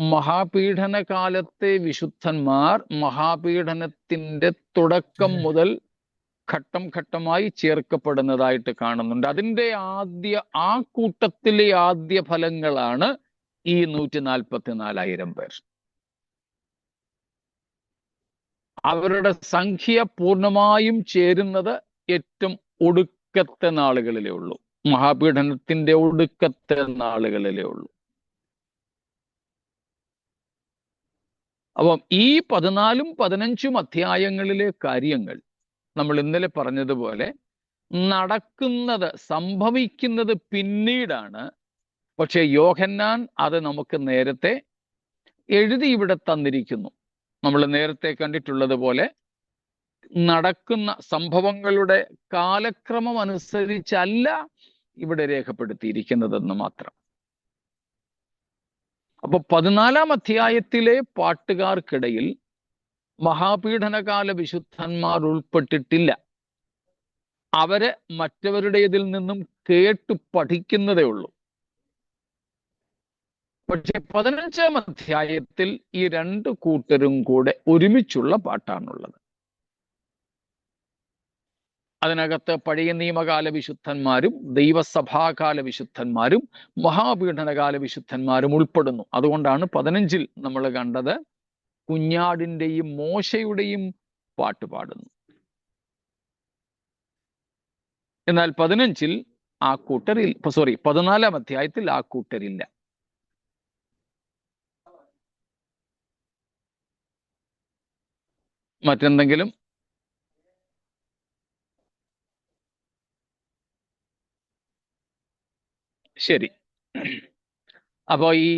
മഹാപീഡന കാലത്തെ വിശുദ്ധന്മാർ മഹാപീഡനത്തിന്റെ തുടക്കം മുതൽ ഘട്ടം ഘട്ടമായി ചേർക്കപ്പെടുന്നതായിട്ട് കാണുന്നുണ്ട്. അതിന്റെ ആ കൂട്ടത്തിലെ ആദ്യ ഫലങ്ങളാണ് ഈ 144,000 പേർ. അവരുടെ സംഖ്യ പൂർണ്ണമായും ചേരുന്നത് ഏറ്റവും ഒടുക്കത്തെ നാളുകളിലേ ഉള്ളൂ. മഹാപീഡനത്തിന്റെ ഒടുക്കത്തെ നാളുകളിലേ ഉള്ളൂ. അപ്പം ഈ 14ഉം 15ഉം അധ്യായങ്ങളിലെ കാര്യങ്ങൾ നമ്മൾ ഇന്നലെ പറഞ്ഞതുപോലെ സംഭവിക്കുന്നത് പിന്നീടാണ്. പക്ഷെ യോഹന്നാൻ അത് നമുക്ക് നേരത്തെ എഴുതി ഇവിടെ തന്നിരിക്കുന്നു. നമ്മൾ നേരത്തെ കണ്ടിട്ടുള്ളത് പോലെ നടക്കുന്ന സംഭവങ്ങളുടെ കാലക്രമം അനുസരിച്ചല്ല ഇവിടെ രേഖപ്പെടുത്തിയിരിക്കുന്നതെന്ന് മാത്രം. അപ്പൊ 14-ാം അധ്യായത്തിലെ പാട്ടുകാർക്കിടയിൽ മഹാപീഡനകാല വിശുദ്ധന്മാർ ഉൾപ്പെട്ടിട്ടില്ല. അവര് മറ്റവരുടേതിൽ നിന്നും കേട്ടു പഠിക്കുന്നതേ ഉള്ളൂ. പക്ഷെ 15-ാം അധ്യായത്തിൽ ഈ രണ്ട് കൂട്ടരും കൂടെ ഒരുമിച്ചുള്ള പാട്ടാണുള്ളത്. അതിനകത്ത് പഴയ നിയമകാല വിശുദ്ധന്മാരും ദൈവസഭാകാല വിശുദ്ധന്മാരും മഹാപീഡനകാല വിശുദ്ധന്മാരും ഉൾപ്പെടുന്നു. അതുകൊണ്ടാണ് 15-ൽ നമ്മൾ കണ്ടത് കുഞ്ഞാടിന്റെയും മോശയുടെയും പാട്ട് പാടുന്നു. എന്നാൽ 15-ൽ ആ കൂട്ടരിൽ 14-ാം അധ്യായത്തിൽ ആ കൂട്ടരില്ല. മറ്റെന്തെങ്കിലും? ശരി. അപ്പോ ഈ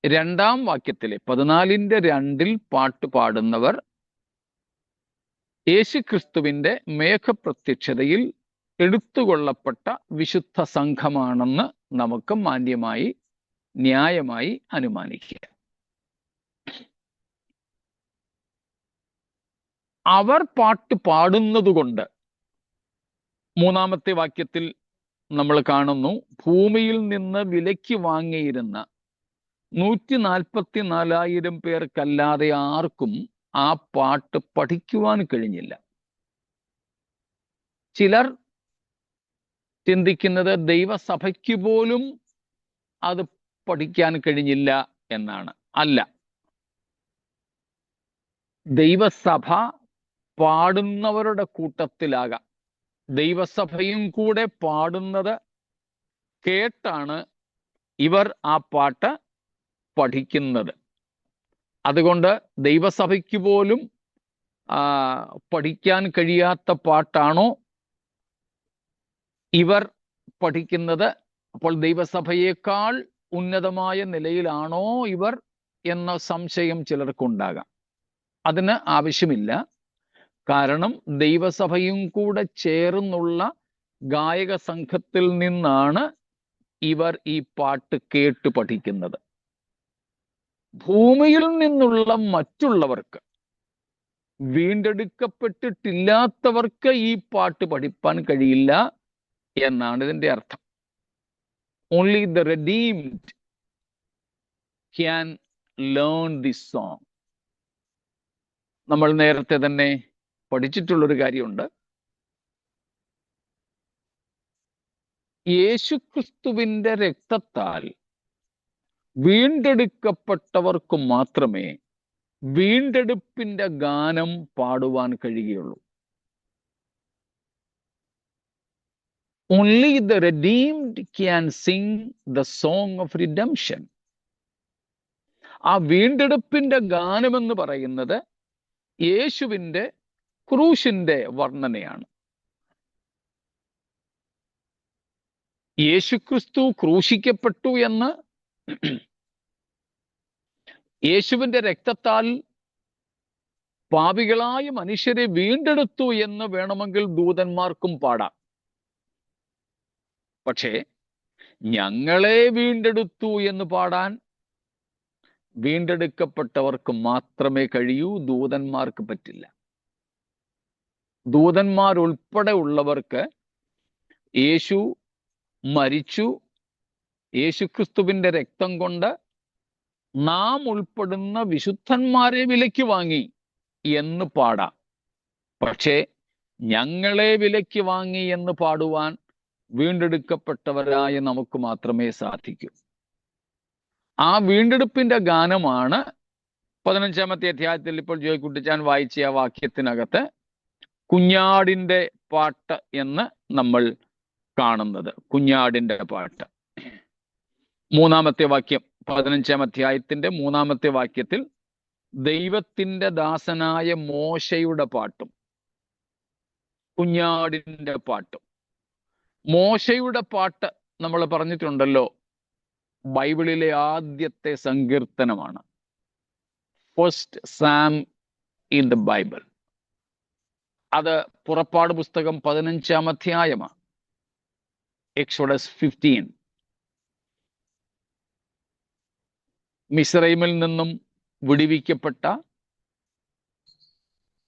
2-ാം വാക്യത്തിലെ 14-ന്റെ 2-ൽ പാട്ട് പാടുന്നവർ യേശുക്രിസ്തുവിന്റെ മേഘപ്രത്യക്ഷതയിൽ എടുത്തുകൊള്ളപ്പെട്ട വിശുദ്ധ സംഘമാണെന്ന് നമുക്ക് മാന്യമായി ന്യായമായി അനുമാനിക്കുക. അവർ പാട്ട് പാടുന്നതുകൊണ്ട് 3-ാമത്തെ വാക്യത്തിൽ നമ്മൾ കാണുന്നു, ഭൂമിയിൽ നിന്ന് വിലയ്ക്ക് വാങ്ങിയിരുന്ന 144,000 പേർക്കല്ലാതെ ആർക്കും ആ പാട്ട് പഠിക്കുവാൻ കഴിഞ്ഞില്ല. ചിലർ ചിന്തിക്കുന്നത് ദൈവസഭയ്ക്ക് പോലും അത് പഠിക്കാൻ കഴിഞ്ഞില്ല എന്നാണ്. അല്ല, ദൈവസഭ പാടുന്നവരുടെ കൂട്ടത്തിലാകാം. ദൈവസഭയും കൂടെ പാടുന്നത് കേട്ടാണ് ഇവർ ആ പാട്ട് പഠിക്കുന്നത്. അതുകൊണ്ട് ദൈവസഭയ്ക്ക് പോലും പഠിക്കാൻ കഴിയാത്ത പാട്ടാണോ ഇവർ പഠിക്കുന്നത് അപ്പോൾ ദൈവസഭയേക്കാൾ ഉന്നതമായ നിലയിലാണോ ഇവർ എന്ന സംശയം ചിലർക്കുണ്ടാകാം. അതിന് ആവശ്യമില്ല. കാരണം ദൈവസഭയും കൂടെ ചേർന്നുള്ള ഗായക സംഘത്തിൽ നിന്നാണ് ഇവർ ഈ പാട്ട് കേട്ട് പഠിക്കുന്നത്. ഭൂമിയിൽ നിന്നുള്ള മറ്റുള്ളവർക്ക്, വീണ്ടെടുക്കപ്പെട്ടിട്ടില്ലാത്തവർക്ക് ഈ പാട്ട് പഠിപ്പാൻ കഴിയില്ല എന്നാണ് ഇതിന്റെ അർത്ഥം. Only the redeemed can learn this song. നമ്മൾ നേരത്തെ തന്നെ പഠിച്ചിട്ടുള്ളൊരു കാര്യമുണ്ട്. യേശുക്രിസ്തുവിന്റെ രക്തത്താൽ വീണ്ടെടുക്കപ്പെട്ടവർക്ക് മാത്രമേ വീണ്ടെടുപ്പിന്റെ ഗാനം പാടുവാൻ കഴിയുകയുള്ളൂ. Only the redeemed can sing the song of redemption. ആ വീണ്ടെടുപ്പിന്റെ ഗാനമെന്ന് പറയുന്നത് യേശുവിന്റെ ക്രൂശിന്റെ വർണ്ണനയാണ്. യേശുക്രിസ്തു ക്രൂശിക്കപ്പെട്ടു എന്ന്, യേശുവിന്റെ രക്തത്താൽ പാപികളായ മനുഷ്യരെ വീണ്ടെടുത്തു എന്ന് വേണമെങ്കിൽ ദൂതന്മാർക്കും പാടാം. പക്ഷേ ഞങ്ങളെ വീണ്ടെടുത്തു എന്ന് പാടാൻ വീണ്ടെടുക്കപ്പെട്ടവർക്ക് മാത്രമേ കഴിയൂ, ദൂതന്മാർക്ക് പറ്റില്ല. ദൂതന്മാരുൾപ്പെടെ ഉള്ളവർക്ക് യേശു മരിച്ചു, യേശുക്രിസ്തുവിന്റെ രക്തം കൊണ്ട് നാം ഉൾപ്പെടുന്ന വിശുദ്ധന്മാരെ വിലയ്ക്ക് വാങ്ങി എന്ന് പാടാം. പക്ഷേ ഞങ്ങളെ വിലയ്ക്ക് വാങ്ങി എന്ന് പാടുവാൻ വീണ്ടെടുക്കപ്പെട്ടവരായ നമുക്ക് മാത്രമേ സാധിക്കൂ. ആ വീണ്ടെടുപ്പിന്റെ ഗാനമാണ് 15-ാമത്തെ അധ്യായത്തിൽ ഇപ്പോൾ ജോയ്ക്കുട്ടിച്ചാൻ വായിച്ച ആ വാക്യത്തിനകത്ത് കുഞ്ഞാടിന്റെ പാട്ട് എന്ന് നമ്മൾ കാണുന്നത്. കുഞ്ഞാടിന്റെ പാട്ട് 3-ാമത്തെ വാക്യം, 15-ാം അധ്യായത്തിന്റെ 3-ാമത്തെ വാക്യത്തിൽ ദൈവത്തിന്റെ ദാസനായ മോശയുടെ പാട്ടും കുഞ്ഞാടിന്റെ പാട്ടും. മോശയുടെ പാട്ട് നമ്മൾ പറഞ്ഞിട്ടുണ്ടല്ലോ, ബൈബിളിലെ ആദ്യത്തെ സങ്കീർത്തനമാണ്. First psalm in the Bible. അത് പുറപ്പാട് പുസ്തകം 15-ാം അധ്യായമാണ്. എക്സോഡസ് 15. മിസ്രൈമിൽ നിന്നും വിടുവിക്കപ്പെട്ട,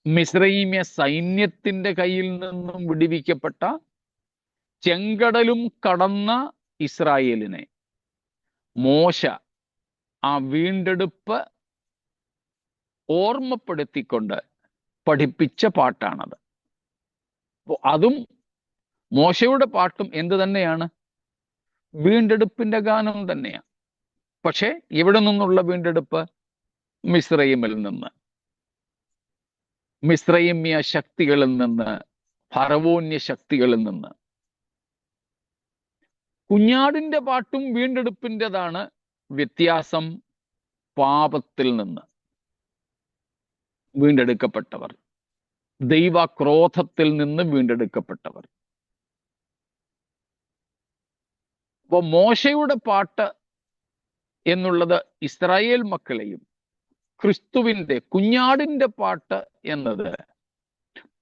മിസ്രൈമ്യ സൈന്യത്തിന്റെ കയ്യിൽ നിന്നും വിടുവിക്കപ്പെട്ട, ചെങ്കടലും കടന്ന ഇസ്രായേലിനെ മോശ ആ വീണ്ടെടുപ്പ് ഓർമ്മപ്പെടുത്തിക്കൊണ്ട് പഠിപ്പിച്ച പാട്ടാണത്. അപ്പോൾ അതും മോശയുടെ പാട്ടും എന്ത് തന്നെയാണ്? വീണ്ടെടുപ്പിന്റെ ഗാനം തന്നെയാണ്. പക്ഷെ എവിടെ നിന്നുള്ള വീണ്ടെടുപ്പ്? മിസ്രൈമിൽ നിന്ന്, മിസ്രൈമ്യ ശക്തികളിൽ നിന്ന്, ഫറവോന്യ ശക്തികളിൽ നിന്ന്. കുഞ്ഞാടിന്റെ പാട്ടും വീണ്ടെടുപ്പിൻ്റെതാണ്. വ്യത്യാസം പാപത്തിൽ നിന്ന് വീണ്ടെടുക്കപ്പെട്ടവർ, ദൈവക്രോധത്തിൽ നിന്ന് വീണ്ടെടുക്കപ്പെട്ടവർ. അപ്പോൾ മോശയുടെ പാട്ട് എന്നുള്ളത് ഇസ്രായേൽ മക്കളെയും, ക്രിസ്തുവിന്റെ കുഞ്ഞാടിന്റെ പാട്ട് എന്നത്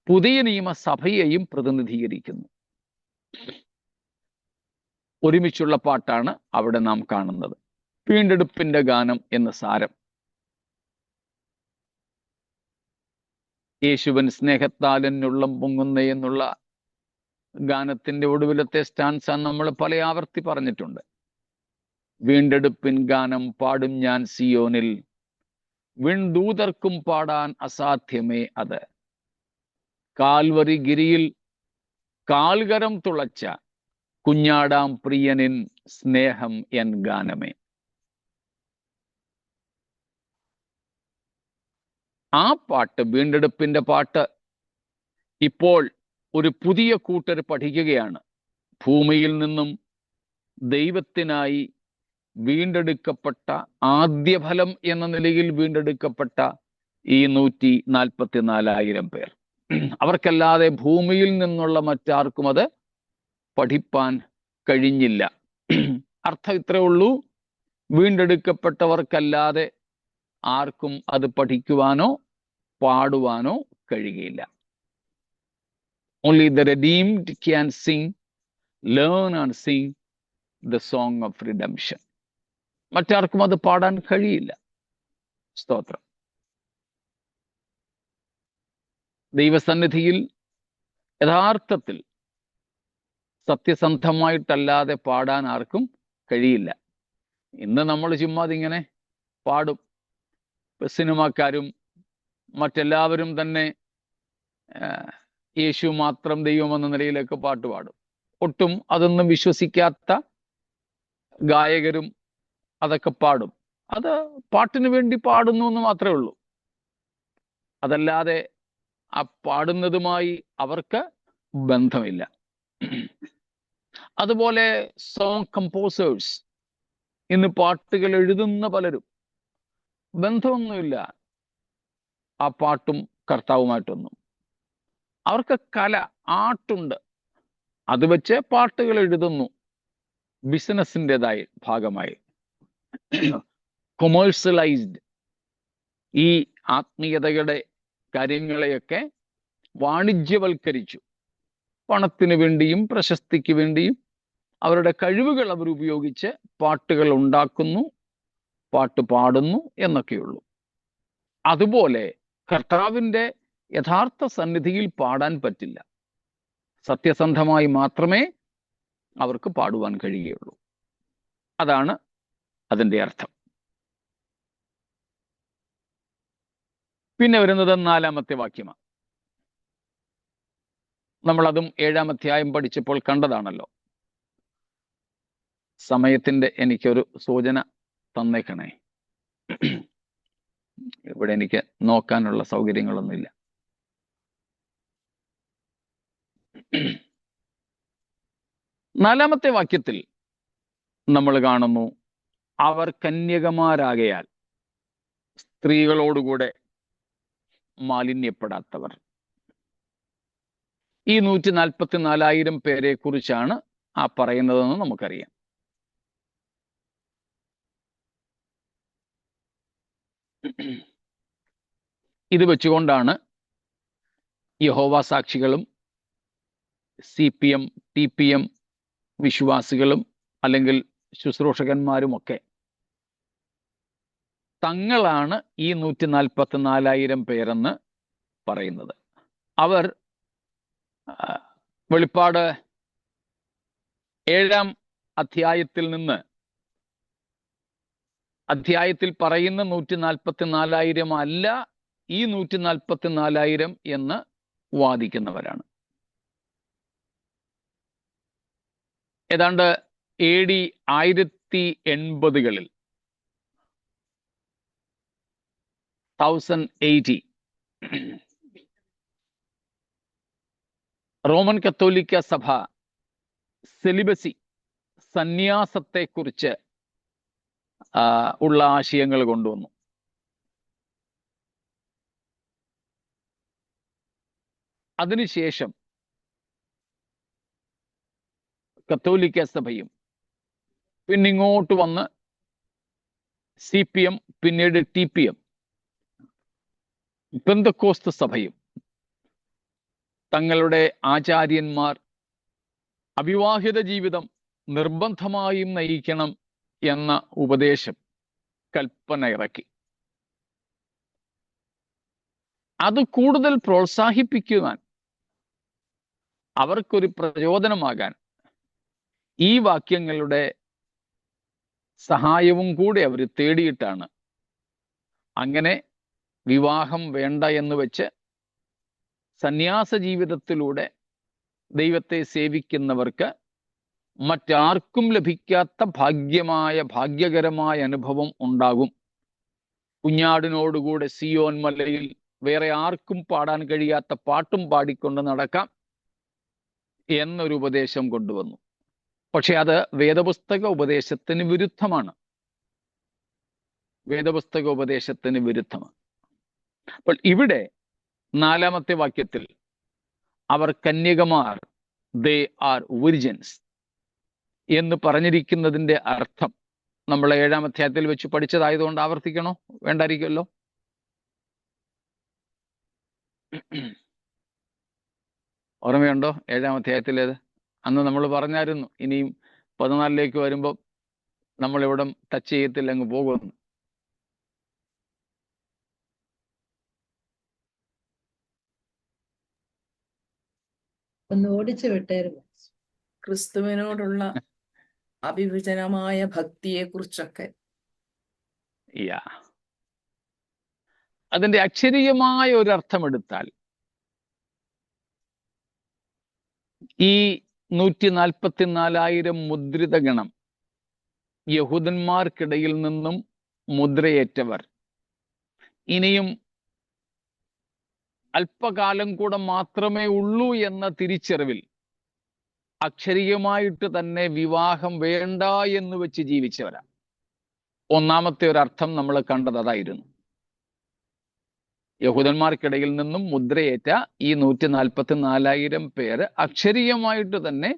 പുതിയ നിയമസഭയെയും പ്രതിനിധീകരിക്കുന്നു. ഒരുമിച്ചുള്ള പാട്ടാണ് അവിടെ നാം കാണുന്നത്. വീണ്ടെടുപ്പിന്റെ ഗാനം എന്ന് സാരം. യേശുവൻ സ്നേഹത്താൽ എന്നുള്ളം പൊങ്ങുന്ന എന്നുള്ള ഗാനത്തിന്റെ ഒടുവിലത്തെ സ്റ്റാൻസ നമ്മൾ പല ആവർത്തി പറഞ്ഞിട്ടുണ്ട്. വീണ്ടെടുപ്പിൻ ഗാനം പാടും ഞാൻ സിയോനിൽ, വിൺദൂതർക്കും പാടാൻ അസാധ്യമേ അത്. കാൽവരി ഗിരിയിൽ കാൽകരം തുളച്ച കുഞ്ഞാടാം പ്രിയനിൻ സ്നേഹം എൻ ഗാനമേ. ആ പാട്ട്, വീണ്ടെടുപ്പിന്റെ പാട്ട്, ഇപ്പോൾ ഒരു പുതിയ കൂട്ടർ പഠിക്കുകയാണ്. ഭൂമിയിൽ നിന്നും ദൈവത്തിനായി വീണ്ടെടുക്കപ്പെട്ട, ആദ്യഫലം എന്ന നിലയിൽ വീണ്ടെടുക്കപ്പെട്ട ഈ 144,000 പേർ. അവർക്കല്ലാതെ ഭൂമിയിൽ നിന്നുള്ള മറ്റാർക്കും അത് പഠിപ്പാൻ കഴിഞ്ഞില്ല. അർത്ഥം ഇത്രേ ഉള്ളൂ, വീണ്ടെടുക്കപ്പെട്ടവർക്കല്ലാതെ ആർക്കും അത് പഠിക്കുവാനോ പാടുവാനോ കഴിയുകയില്ല. Only the redeemed can sing, learn and sing the song of redemption. മറ്റാർക്കും അത് പാടാൻ കഴിയില്ല. സ്തോത്രം. ദൈവസന്നിധിയിൽ യഥാർത്ഥത്തിൽ സത്യസന്ധമായിട്ടല്ലാതെ പാടാൻ ആർക്കും കഴിയില്ല. ഇന്ന് നമ്മൾ ചുമ്മാതിങ്ങനെ പാടും. സിനിമാക്കാരും മറ്റെല്ലാവരും തന്നെ യേശു മാത്രം ദൈവം എന്ന നിലയിലൊക്കെ പാട്ട് പാടും. ഒട്ടും അതൊന്നും വിശ്വസിക്കാത്ത ഗായകരും അതൊക്കെ പാടും. അത് പാട്ടിന് വേണ്ടി പാടുന്നു എന്ന് മാത്രമേ ഉള്ളൂ. അതല്ലാതെ ആ പാടുന്നതുമായി അവർക്ക് ബന്ധമില്ല. അതുപോലെ സോങ് കമ്പോസേഴ്സ്, ഇന്ന് പാട്ടുകൾ എഴുതുന്ന പലരും ബന്ധമൊന്നുമില്ല ആ പാട്ടും കർത്താവുമായിട്ടൊന്നും. അവർക്ക് കല, ആർട്ടുണ്ട്, അത് വെച്ച് പാട്ടുകൾ എഴുതുന്നു ബിസിനസിൻ്റെതായ ഭാഗമായി. കൊമേഴ്സ്യലൈസ്ഡ് ഈ ആത്മീയതയുടെ കാര്യങ്ങളെയൊക്കെ വാണിജ്യവൽക്കരിച്ചു. പണത്തിന് വേണ്ടിയും പ്രശസ്തിക്ക് വേണ്ടിയും അവരുടെ കഴിവുകൾ അവർ ഉപയോഗിച്ച് പാട്ടുകൾ ഉണ്ടാക്കുന്നു, പാട്ട് പാടുന്നു എന്നൊക്കെയുള്ളൂ. അതുപോലെ കർത്താവിൻ്റെ യഥാർത്ഥ സന്നിധിയിൽ പാടാൻ പറ്റില്ല. സത്യസന്ധമായി മാത്രമേ അവർക്ക് പാടുവാൻ കഴിയുകയുള്ളൂ. അതാണ് അതിൻ്റെ അർത്ഥം. പിന്നെ വരുന്നത് 4-ാമത്തെ വാക്യമാണ്. നമ്മളതും 7-ാം അധ്യായം പഠിച്ചപ്പോൾ കണ്ടതാണല്ലോ. സമയത്തിൻ്റെ എനിക്കൊരു സൂചന തന്നേക്കണേ. ഇവിടെ എനിക്ക് നോക്കാനുള്ള സൗകര്യങ്ങളൊന്നുമില്ല. 4-ാമത്തെ വാക്യത്തിൽ നമ്മൾ കാണുന്നു, അവർ കന്യകമാരാകയാൽ സ്ത്രീകളോടുകൂടെ മാലിന്യപ്പെടാത്തവർ. ഈ 144,000 പേരെ കുറിച്ചാണ് ആ പറയുന്നതെന്ന് നമുക്കറിയാം. ഇത് വെച്ചുകൊണ്ടാണ് യഹോവ സാക്ഷികളും CPM TPM വിശ്വാസികളും അല്ലെങ്കിൽ ശുശ്രൂഷകന്മാരുമൊക്കെ തങ്ങളാണ് ഈ 144,000 പേരെന്ന് പറയുന്നത്. അവർ വെളിപ്പാട് 7-ാം അധ്യായത്തിൽ നിന്ന് അധ്യായത്തിൽ പറയുന്ന 144,000 അല്ല ഈ 144,000 എന്ന് വാദിക്കുന്നവരാണ്. ഏതാണ്ട് AD 1080 1080 റോമൻ കത്തോലിക്ക സഭ സെലിബസി, സന്യാസത്തെക്കുറിച്ച് ഉള്ള ആശയങ്ങൾ കൊണ്ടുവന്നു. അതിനുശേഷം കത്തോലിക്ക സഭയും പിന്നിങ്ങോട്ട് വന്ന് CPM, പിന്നീട് TPM, പെന്തക്കോസ്ത് സഭയും തങ്ങളുടെ ആചാര്യന്മാർ അവിവാഹിത ജീവിതം നിർബന്ധമായും നയിക്കണം എന്ന ഉപദേശം, കൽപ്പന ഇറക്കി. അത് കൂടുതൽ പ്രോത്സാഹിപ്പിക്കുവാൻ, അവർക്കൊരു പ്രചോദനമാകാൻ ഈ വാക്യങ്ങളുടെ സഹായവും കൂടെ അവർ തേടിയിട്ടാണ് അങ്ങനെ വിവാഹം വേണ്ട എന്ന് വെച്ച് സന്യാസ ജീവിതത്തിലൂടെ ദൈവത്തെ സേവിക്കുന്നവർക്ക് മറ്റാർക്കും ലഭിക്കാത്ത ഭാഗ്യകരമായ അനുഭവം ഉണ്ടാകും. കുഞ്ഞാടിനോടുകൂടെ സിയോൻ മലയിൽ വേറെ ആർക്കും പാടാൻ കഴിയാത്ത പാട്ടും പാടിക്കൊണ്ട് നടക്കാം എന്നൊരു ഉപദേശം കൊണ്ടുവന്നു. പക്ഷെ അത് വേദപുസ്തക ഉപദേശത്തിന് വിരുദ്ധമാണ്. വേദപുസ്തക ഉപദേശത്തിന് വിരുദ്ധമാണ്. അപ്പോൾ ഇവിടെ 4-ാമത്തെ വാക്യത്തിൽ അവർ കന്യകമാർ ദേ ആർ വിർജിൻസ് എന്ന് പറഞ്ഞിരിക്കുന്നതിന്റെ അർത്ഥം നമ്മൾ 7-ാം അധ്യായത്തിൽ വെച്ച് പഠിച്ചതായതുകൊണ്ട് ആവർത്തിക്കണോ? വേണ്ടായിരിക്കുമല്ലോ. ഓർമ്മയുണ്ടോ 7-ാം അധ്യായത്തിലേത്? അന്ന് നമ്മൾ പറഞ്ഞായിരുന്നു ഇനിയും 14ലേക്ക് വരുമ്പോൾ നമ്മളിവിടം ടച്ച് ചെയ്യത്തില്ല, അങ്ങ് പോകുമെന്ന്. ഒന്ന് ഓടിച്ചു വിട്ടായിരുന്നു. ക്രിസ്തുവിനോടുള്ള അവിഭജനമായ ഭക്തിയെക്കുറിച്ചൊക്കെ. യാ, അതിന്റെ അക്ഷരീയമായ ഒരു അർത്ഥമെടുത്താൽ ഈ 144,000 മുദ്രിത ഗണം യഹൂദന്മാർക്കിടയിൽ നിന്നും മുദ്രയേറ്റവർ ഇനിയും അല്പകാലം കൂടെ മാത്രമേ ഉള്ളൂ എന്ന തിരിച്ചറിവിൽ അക്ഷരീയമായിട്ട് തന്നെ വിവാഹം വേണ്ട എന്ന് വെച്ച് ജീവിച്ചവരാ. ഒന്നാമത്തെ ഒരു അർത്ഥം നമ്മൾ കണ്ടത് അതായിരുന്നു. യഹൂദന്മാർക്കിടയിൽ നിന്നും മുദ്രയേറ്റ ഈ 144,000 പേര് അക്ഷരീയമായിട്ട് തന്നെ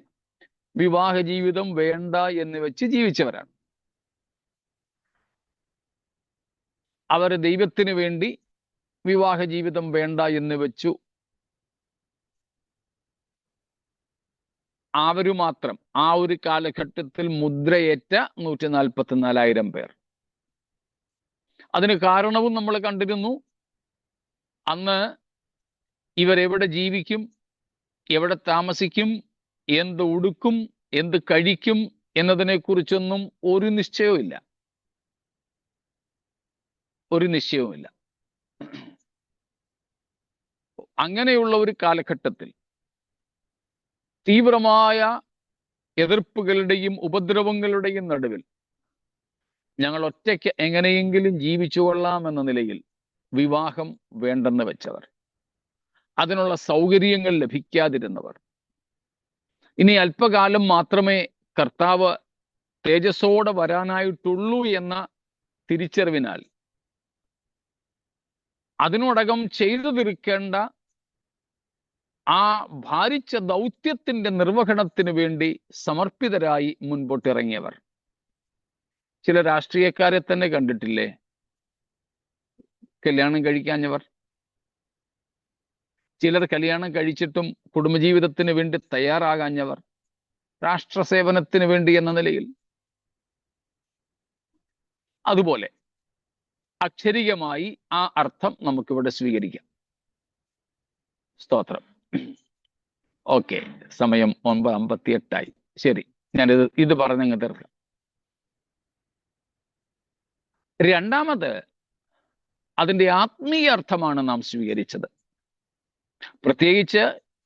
വിവാഹ ജീവിതം വേണ്ട എന്ന് വെച്ച് ജീവിച്ചവരാണ്. അവർ ദൈവത്തിന് വേണ്ടി വിവാഹ ജീവിതം വേണ്ട എന്ന് വെച്ചു. അവരു മാത്രം ആ ഒരു കാലഘട്ടത്തിൽ മുദ്രയേറ്റ 144,000 പേർ. അതിന് കാരണവും നമ്മൾ കണ്ടിരുന്നു. അന്ന് ഇവരെവിടെ ജീവിക്കും, എവിടെ താമസിക്കും, എന്ത് ഉടുക്കും, എന്ത് കഴിക്കും എന്നതിനെക്കുറിച്ചൊന്നും ഒരു നിശ്ചയവുമില്ല. അങ്ങനെയുള്ള ഒരു കാലഘട്ടത്തിൽ തീവ്രമായ എതിർപ്പുകളുടെയും ഉപദ്രവങ്ങളുടെയും നടുവിൽ ഞങ്ങൾ ഒറ്റയ്ക്ക് എങ്ങനെയെങ്കിലും ജീവിച്ചു കൊള്ളാമെന്ന നിലയിൽ വിവാഹം വേണ്ടെന്ന് വെച്ചവർ, അതിനുള്ള സൗകര്യങ്ങൾ ലഭിക്കാതിരുന്നവർ, ഇനി അല്പകാലം മാത്രമേ കർത്താവ് തേജസ്സോടെ വരാനായിട്ടുള്ളൂ എന്ന തിരിച്ചറിവിനാൽ അതിനോടകം ചെയ്തു തീർക്കേണ്ട ആ ഭാരിച്ച ദൗത്യത്തിന്റെ നിർവഹണത്തിന് വേണ്ടി സമർപ്പിതരായി മുൻപോട്ടിറങ്ങിയവർ. ചില രാഷ്ട്രീയക്കാരെ തന്നെ കണ്ടിട്ടില്ലേ കല്യാണം കഴിക്കാഞ്ഞവർ? ചിലർ കല്യാണം കഴിച്ചിട്ടും കുടുംബജീവിതത്തിന് വേണ്ടി തയ്യാറാകാഞ്ഞവർ, രാഷ്ട്രസേവനത്തിന് വേണ്ടി എന്ന നിലയിൽ. അതുപോലെ അക്ഷരികമായി ആ അർത്ഥം നമുക്കിവിടെ സ്വീകരിക്കാം. സ്തോത്രം. ഓക്കെ, സമയം 9:58. ശരി, ഞാനിത് പറഞ്ഞങ്ങ് തീർക്കാം. രണ്ടാമത് അതിൻ്റെ ആത്മീയ അർത്ഥമാണ് നാം സ്വീകരിച്ചത്. പ്രത്യേകിച്ച്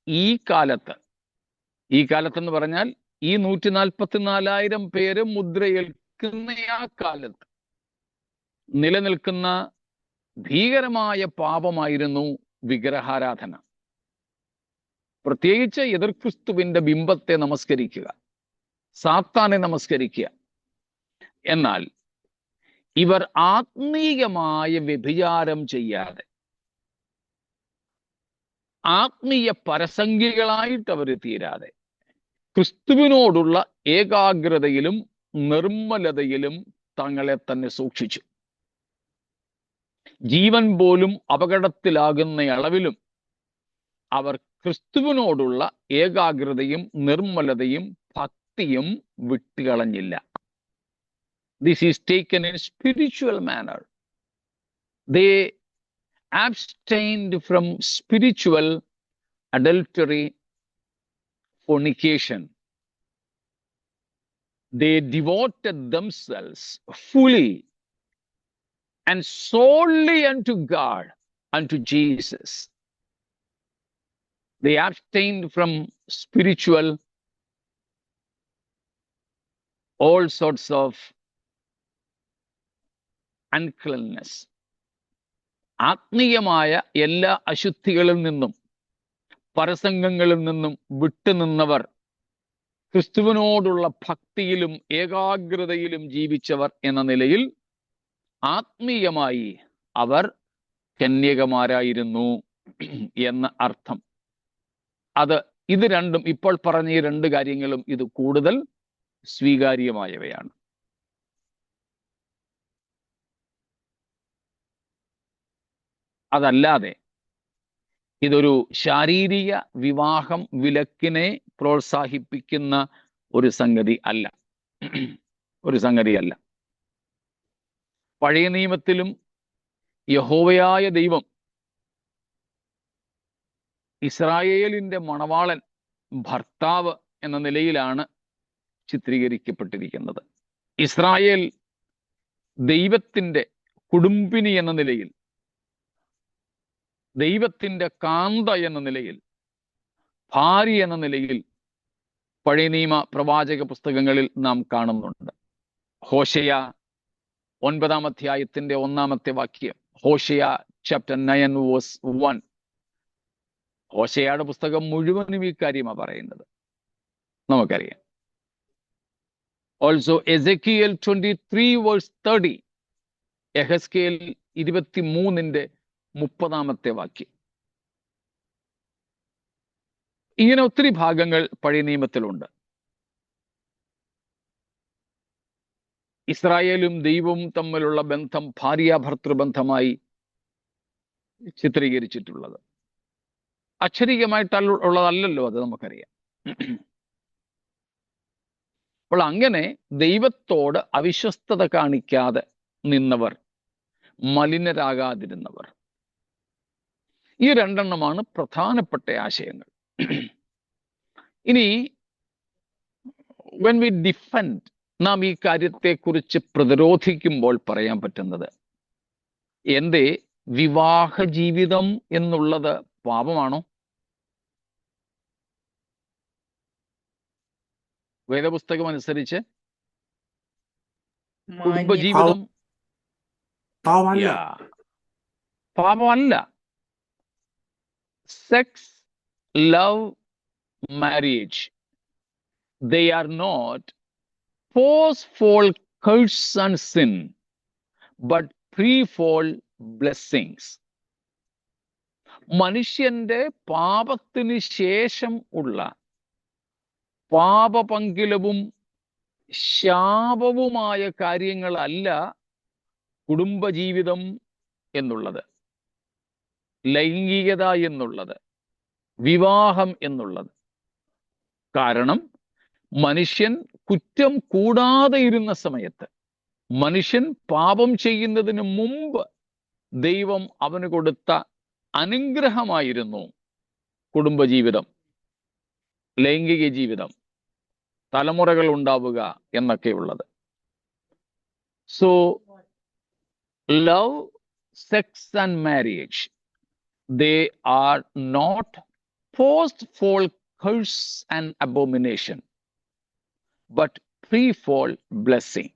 ഈ കാലത്തെന്ന് പറഞ്ഞാൽ ഈ 144,000 പേര് മുദ്രയേൽക്കുന്ന ആ കാലത്ത് നിലനിൽക്കുന്ന ഭീകരമായ പാപമായിരുന്നു വിഗ്രഹാരാധന. പ്രത്യേകിച്ച് എതിർക്രിസ്തുവിന്റെ ബിംബത്തെ നമസ്കരിക്കുക, സാത്താനെ നമസ്കരിക്കുക. എന്നാൽ ഇവർ ആത്മീയമായ വ്യഭിചാരം ചെയ്യാതെ ആത്മീയ പരസംഗികളായിട്ട് അവർ തീരാതെ ക്രിസ്തുവിനോടുള്ള ഏകാഗ്രതയിലും നിർമ്മലതയിലും തങ്ങളെ തന്നെ സൂക്ഷിച്ചു. ജീവൻ പോലും അപകടത്തിലാകുന്ന അളവിലും അവർ ക്രിസ്തുവിനോടുള്ള ഏകാഗ്രതയും നിർമ്മലതയും ഭക്തിയും വിട്ടുകളഞ്ഞില്ല. This is taken in spiritual manner. They abstained from spiritual adultery, fornication. They devoted themselves fully and solely unto God, unto Jesus. They abstained from spiritual, all sorts of uncleanness. ആത്മീയമായ എല്ലാ അശുദ്ധികളിൽ നിന്നും പരസംഗങ്ങളിൽ നിന്നും വിട്ടുനിന്നവർ ക്രിസ്തുവിനോടുള്ള ഭക്തിയിലും ഏകാഗ്രതയിലും ജീവിച്ചവർ എന്ന നിലയിൽ ആത്മീയമായി അവർ കന്യകമാരായിരുന്നു എന്ന അർത്ഥം. അത് ഇത് രണ്ടും, ഇപ്പോൾ പറഞ്ഞ ഈ രണ്ട് കാര്യങ്ങളും ഇത് കൂടുതൽ സ്വീകാര്യമായവയാണ്. അതല്ലാതെ ഇതൊരു ശാരീരിക വിവാഹം വിലക്കിനെ പ്രോത്സാഹിപ്പിക്കുന്ന ഒരു സംഗതി അല്ല. പഴയ നിയമത്തിലും യഹോവയായ ദൈവം ഇസ്രായേലിന്റെ മണവാളൻ, ഭർത്താവ് എന്ന നിലയിലാണ് ചിത്രീകരിക്കപ്പെട്ടിരിക്കുന്നത്. ഇസ്രായേൽ ദൈവത്തിന്റെ കുടുംബിനി എന്ന നിലയിൽ, ദൈവത്തിന്റെ കാന്ത എന്ന നിലയിൽ, ഭാര്യ എന്ന നിലയിൽ പഴയ നിയമ പ്രവാചക പുസ്തകങ്ങളിൽ നാം കാണുന്നുണ്ട്. ഹോശയ 9-ാം അധ്യായത്തിന്റെ 1-ാമത്തെ വാക്യം, ഹോശയ ചാപ്റ്റർ 9 വേഴ്സ് 1. ഹോശയയുടെ പുസ്തകം മുഴുവനും ഈ കാര്യമാണ് പറയുന്നത്, നമുക്കറിയാം. ഓൾസോ എസെക്കിയേൽ 23 വേഴ്സ് 30, യെഹെസ്കേൽ 23-ന്റെ 30-ാമത്തെ വാക്യം. ഇങ്ങനെ ഒത്തിരി ഭാഗങ്ങൾ പഴയ നിയമത്തിലുണ്ട്. ഇസ്രായേലും ദൈവവും തമ്മിലുള്ള ബന്ധം ഭാര്യാഭർത്തൃബന്ധമായി ചിത്രീകരിച്ചിട്ടുള്ളത്. അക്ഷരികമായിട്ടുള്ളതല്ലല്ലോ അത്, നമുക്കറിയാം. അപ്പോൾ അങ്ങനെ ദൈവത്തോട് അവിശ്വസ്തത കാണിക്കാതെ നിന്നവർ, മലിനരാകാതിരുന്നവർ, ഈ രണ്ടെണ്ണമാണ് പ്രധാനപ്പെട്ട ആശയങ്ങൾ. ഇനി when we defend, നാം ഈ കാര്യത്തെക്കുറിച്ച് പ്രതിരോധിക്കുമ്പോൾ പറയാൻ പറ്റുന്നത്, എന്തേ വിവാഹ ജീവിതം എന്നുള്ളത് പാപമാണോ? വേദപുസ്തകം അനുസരിച്ച് കുടുംബജീവിതം പാവമല്ല. പാപമല്ല. Sex, love, marriage, they are not forceful curse and sin, but threefold blessings. മനുഷ്യന്റെ പാപത്തിന് ശേഷം ഉള്ള പാപപങ്കിലവും ശാപവുമായ കാര്യങ്ങളല്ല കുടുംബജീവിതം എന്നുള്ളത്, ലൈംഗികത എന്നുള്ളത്, വിവാഹം എന്നുള്ളത്. കാരണം മനുഷ്യൻ കുറ്റം കൂടാതെ ഇരുന്ന സമയത്ത്, മനുഷ്യൻ പാപം ചെയ്യുന്നതിന് മുമ്പ് ദൈവം അവന് കൊടുത്ത അനുഗ്രഹമായിരുന്നു കുടുംബജീവിതം, ലൈംഗിക ജീവിതം, തലമുറകൾ ഉണ്ടാവുക എന്നൊക്കെയുള്ളത്. So love, sex and marriage, they are not forceful curse and abomination, but threefold blessing.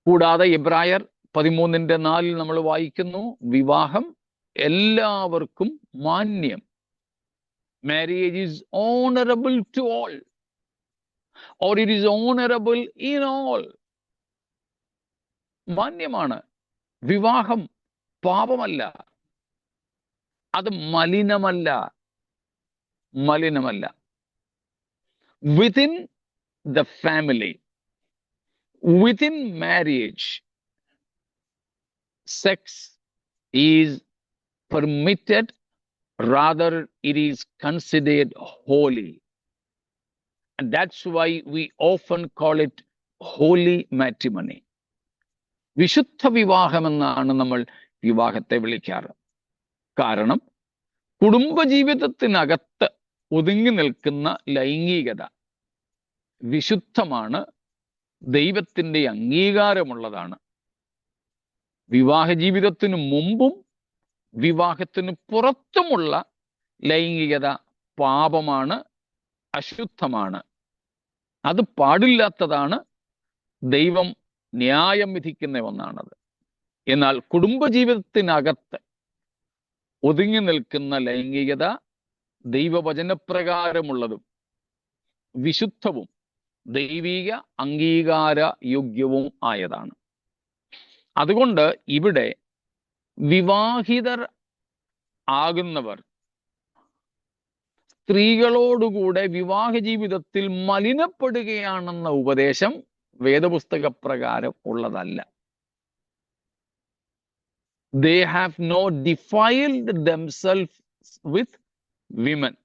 കൂടാതെ എബ്രായർ 13:4 നമ്മൾ വായിക്കുന്നു, വിവാഹം എല്ലാവർക്കും മാന്യം. Marriage is honorable to all, or it is honorable in all. മാന്യമാണ്. വിവാഹം പാപമല്ല, അത് മലിനമല്ല. Within the family, within marriage, sex is permitted, rather it is considered holy, and that's why we often call it holy matrimony. വിശുദ്ധ വിവാഹമെന്നാണ് നമ്മൾ വിവാഹത്തെ വിളിക്കാറ്. കാരണം കുടുംബജീവിതത്തിനകത്ത് ഒതുങ്ങി നിൽക്കുന്ന ലൈംഗികത വിശുദ്ധമാണ്, ദൈവത്തിൻ്റെ അംഗീകാരമുള്ളതാണ്. വിവാഹ ജീവിതത്തിനു മുമ്പും വിവാഹത്തിന് പുറത്തുമുള്ള ലൈംഗികത പാപമാണ്, അശുദ്ധമാണ്, അത് പാടില്ലാത്തതാണ്, ദൈവം ന്യായം വിധിക്കുന്ന ഒന്നാണത്. എന്നാൽ കുടുംബജീവിതത്തിനകത്ത് ഒതുങ്ങി നിൽക്കുന്ന ലൈംഗികത ദൈവവചനപ്രകാരമുള്ളതും വിശുദ്ധവും ദൈവിക അംഗീകാര യോഗ്യവും ആയതാണ്. അതുകൊണ്ട് ഇവിടെ വിവാഹിതർ ആകുന്നവർ സ്ത്രീകളോടുകൂടെ വിവാഹ ജീവിതത്തിൽ മലിനപ്പെടുകയാണെന്ന ഉപദേശം വേദപുസ്തക പ്രകാരം ഉള്ളതല്ല. They have not defiled themselves with women.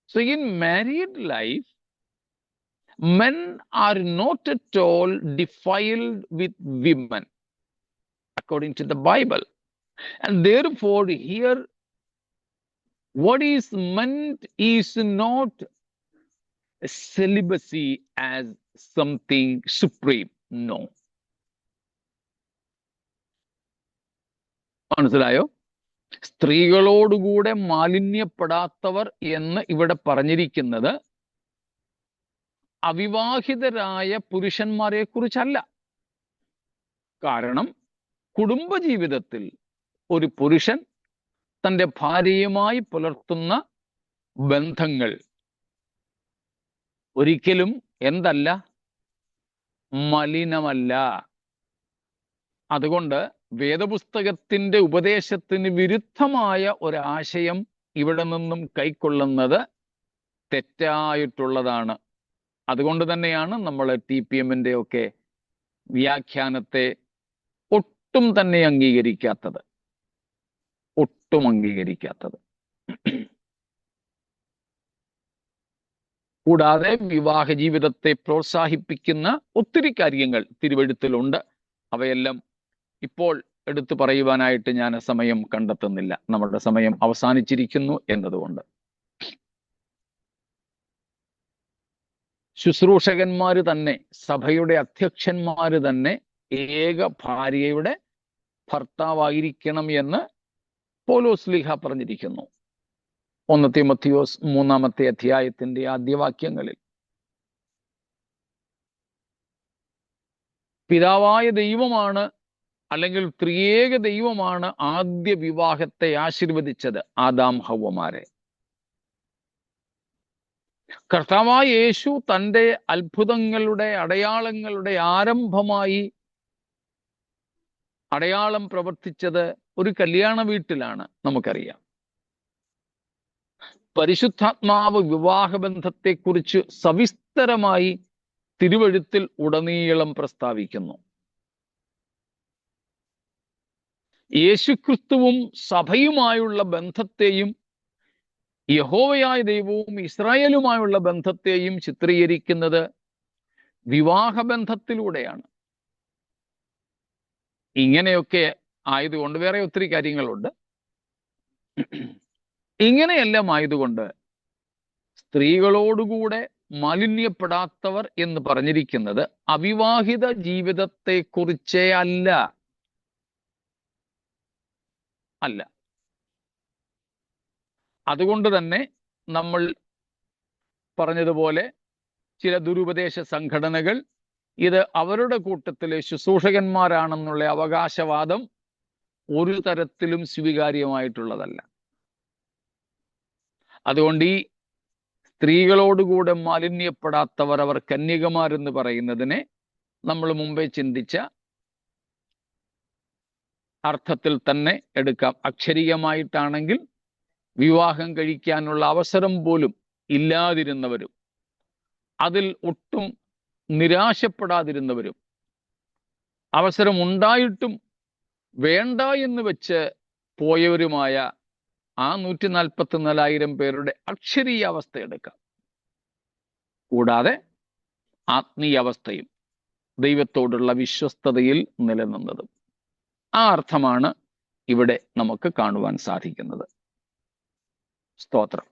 So in married life, men are not at all defiled with women, according to the Bible. And therefore, here, what is meant is not celibacy as something supreme. No. മനസ്സിലായോ? സ്ത്രീകളോടുകൂടെ മാലിന്യപ്പെടാത്തവർ എന്ന് ഇവിടെ പറഞ്ഞിരിക്കുന്നത് അവിവാഹിതരായ പുരുഷന്മാരെ കുറിച്ചല്ല. കാരണം കുടുംബജീവിതത്തിൽ ഒരു പുരുഷൻ തൻ്റെ ഭാര്യയുമായി പുലർത്തുന്ന ബന്ധങ്ങൾ ഒരിക്കലും എന്തല്ല? മലിനമല്ല. അതുകൊണ്ട് വേദപുസ്തകത്തിന്റെ ഉപദേശത്തിന് വിരുദ്ധമായ ഒരാശയം ഇവിടെ നിന്നും കൈക്കൊള്ളുന്നത് തെറ്റായിട്ടുള്ളതാണ്. അതുകൊണ്ട് തന്നെയാണ് നമ്മൾ TPM-ന്റെ ഒക്കെ വ്യാഖ്യാനത്തെ ഒട്ടും തന്നെ അംഗീകരിക്കാത്തത്. ഒട്ടും അംഗീകരിക്കാത്തത്. കൂടാതെ വിവാഹ ജീവിതത്തെ പ്രോത്സാഹിപ്പിക്കുന്ന ഒത്തിരി കാര്യങ്ങൾ തിരുവെഴുത്തിലുണ്ട്. അവയെല്ലാം ഇപ്പോൾ എടുത്തു പറയുവാനായിട്ട് ഞാൻ സമയം കണ്ടെത്തുന്നില്ല. നമ്മുടെ സമയം അവസാനിച്ചിരിക്കുന്നു എന്നതുകൊണ്ട്. ശുശ്രൂഷകന്മാര് തന്നെ, സഭയുടെ അധ്യക്ഷന്മാര് തന്നെ ഏക ഭാര്യയുടെ ഭർത്താവായിരിക്കണം എന്ന് പൗലോസ് ലീഹ പറഞ്ഞിരിക്കുന്നു. 1 തീമോഥെയോസ് 3-ാമത്തെ അധ്യായത്തിന്റെ ആദ്യവാക്യങ്ങളിൽ. പിതാവായ ദൈവമാണ്, അല്ലെങ്കിൽ ത്രിയേക ദൈവമാണ് ആദ്യ വിവാഹത്തെ ആശീർവദിച്ചത്, ആദാം ഹവ്വമാരെ. കർത്താവായ യേശു തൻ്റെ അത്ഭുതങ്ങളുടെ, അടയാളങ്ങളുടെ ആരംഭമായി അടയാളം പ്രവർത്തിച്ചത് ഒരു കല്യാണ വീട്ടിലാണ്, നമുക്കറിയാം. പരിശുദ്ധാത്മാവ് വിവാഹബന്ധത്തെക്കുറിച്ച് സവിസ്തരമായി തിരുവെഴുത്തിൽ ഉടനീളം പ്രസ്താവിക്കുന്നു. യേശുക്രിസ്തുവും സഭയുമായുള്ള ബന്ധത്തെയും യഹോവയായ ദൈവവും ഇസ്രായേലുമായുള്ള ബന്ധത്തെയും ചിത്രീകരിക്കുന്നത് വിവാഹബന്ധത്തിലൂടെയാണ്. ഇങ്ങനെയൊക്കെ ആയതുകൊണ്ട് വേറെ ഒത്തിരി കാര്യങ്ങളുണ്ട്. ഇങ്ങനെയെല്ലാം ആയതുകൊണ്ട് സ്ത്രീകളോടുകൂടെ മാലിന്യപ്പെടാത്തവർ എന്ന് പറഞ്ഞിരിക്കുന്നത് അവിവാഹിത ജീവിതത്തെക്കുറിച്ചേ അല്ല. അതുകൊണ്ട് തന്നെ നമ്മൾ പറഞ്ഞതുപോലെ ചില ദുരുപദേശ സംഘടനകൾ ഇത് അവരുടെ കൂട്ടത്തിലെ ശുശ്രൂഷകന്മാരാണെന്നുള്ള അവകാശവാദം ഒരു തരത്തിലും സ്വീകാര്യമായിട്ടുള്ളതല്ല. അതുകൊണ്ട് ഈ സ്ത്രീകളോടുകൂടെ മാലിന്യപ്പെടാത്തവർ, അവർ കന്യകമാരെന്ന് പറയുന്നതിനെ നമ്മൾ മുമ്പേ ചിന്തിച്ച അർത്ഥത്തിൽ തന്നെ എടുക്കാം. അക്ഷരികമായിട്ടാണെങ്കിൽ വിവാഹം കഴിക്കാനുള്ള അവസരം പോലും ഇല്ലാതിരുന്നവരും, അതിൽ ഒട്ടും നിരാശപ്പെടാതിരുന്നവരും, അവസരം ഉണ്ടായിട്ടും വേണ്ട എന്ന് വെച്ച് പോയവരുമായ ആ 144,000 പേരുടെ അക്ഷരീയ അവസ്ഥ എടുക്കാം. കൂടാതെ ആത്മീയ അവസ്ഥയും ദൈവത്തോടുള്ള വിശ്വസ്തതയിൽ നിലനിന്നതും. ആ അർത്ഥമാണ് ഇവിടെ നമുക്ക് കാണുവാൻ സാധിക്കുന്നത്. സ്തോത്രം.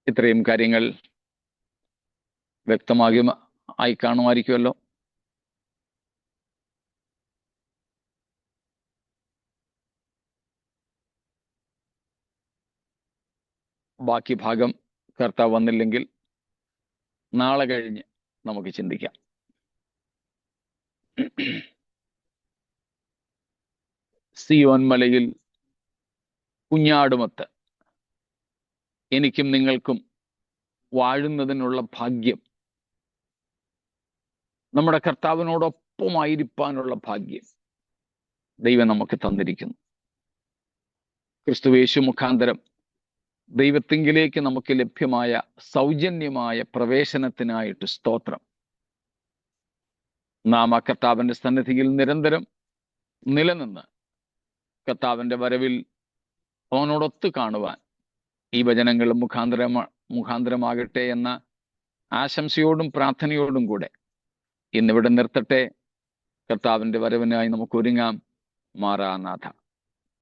ഇത്രയും കാര്യങ്ങൾ വ്യക്തമായി കാണുമായിരിക്കുമല്ലോ. ബാക്കി ഭാഗം കർത്താവ് വന്നില്ലെങ്കിൽ നാളെ കഴിഞ്ഞ് നമുക്ക് ചിന്തിക്കാം. സിയോൻ മലയിൽ കുഞ്ഞാടുമൊത്ത് എനിക്കും നിങ്ങൾക്കും വാഴുന്നതിനുള്ള ഭാഗ്യം, നമ്മുടെ കർത്താവിനോടൊപ്പമായിരിക്കാനുള്ള ഭാഗ്യം ദൈവം നമുക്ക് തന്നിരിക്കുന്നു. ക്രിസ്തുവേശു മുഖാന്തരം ദൈവത്തിങ്കിലേക്ക് നമുക്ക് ലഭ്യമായ സൗജന്യമായ പ്രവേശനത്തിനായിട്ട് സ്തോത്രം. നാം ആ കർത്താവിന്റെ സന്നിധിയിൽ നിരന്തരം നിലനിന്ന് കർത്താവിന്റെ വരവിൽ അവനോടൊത്ത് കാണുവാൻ ഈ വചനങ്ങൾ മുഖാന്തരമാകട്ടെ എന്ന ആശംസയോടും പ്രാർത്ഥനയോടും കൂടെ ഇന്നിവിടെ നിർത്തട്ടെ. കർത്താവിന്റെ വരവിനായി നമുക്ക് ഒരുങ്ങാം. മാറാനാഥ.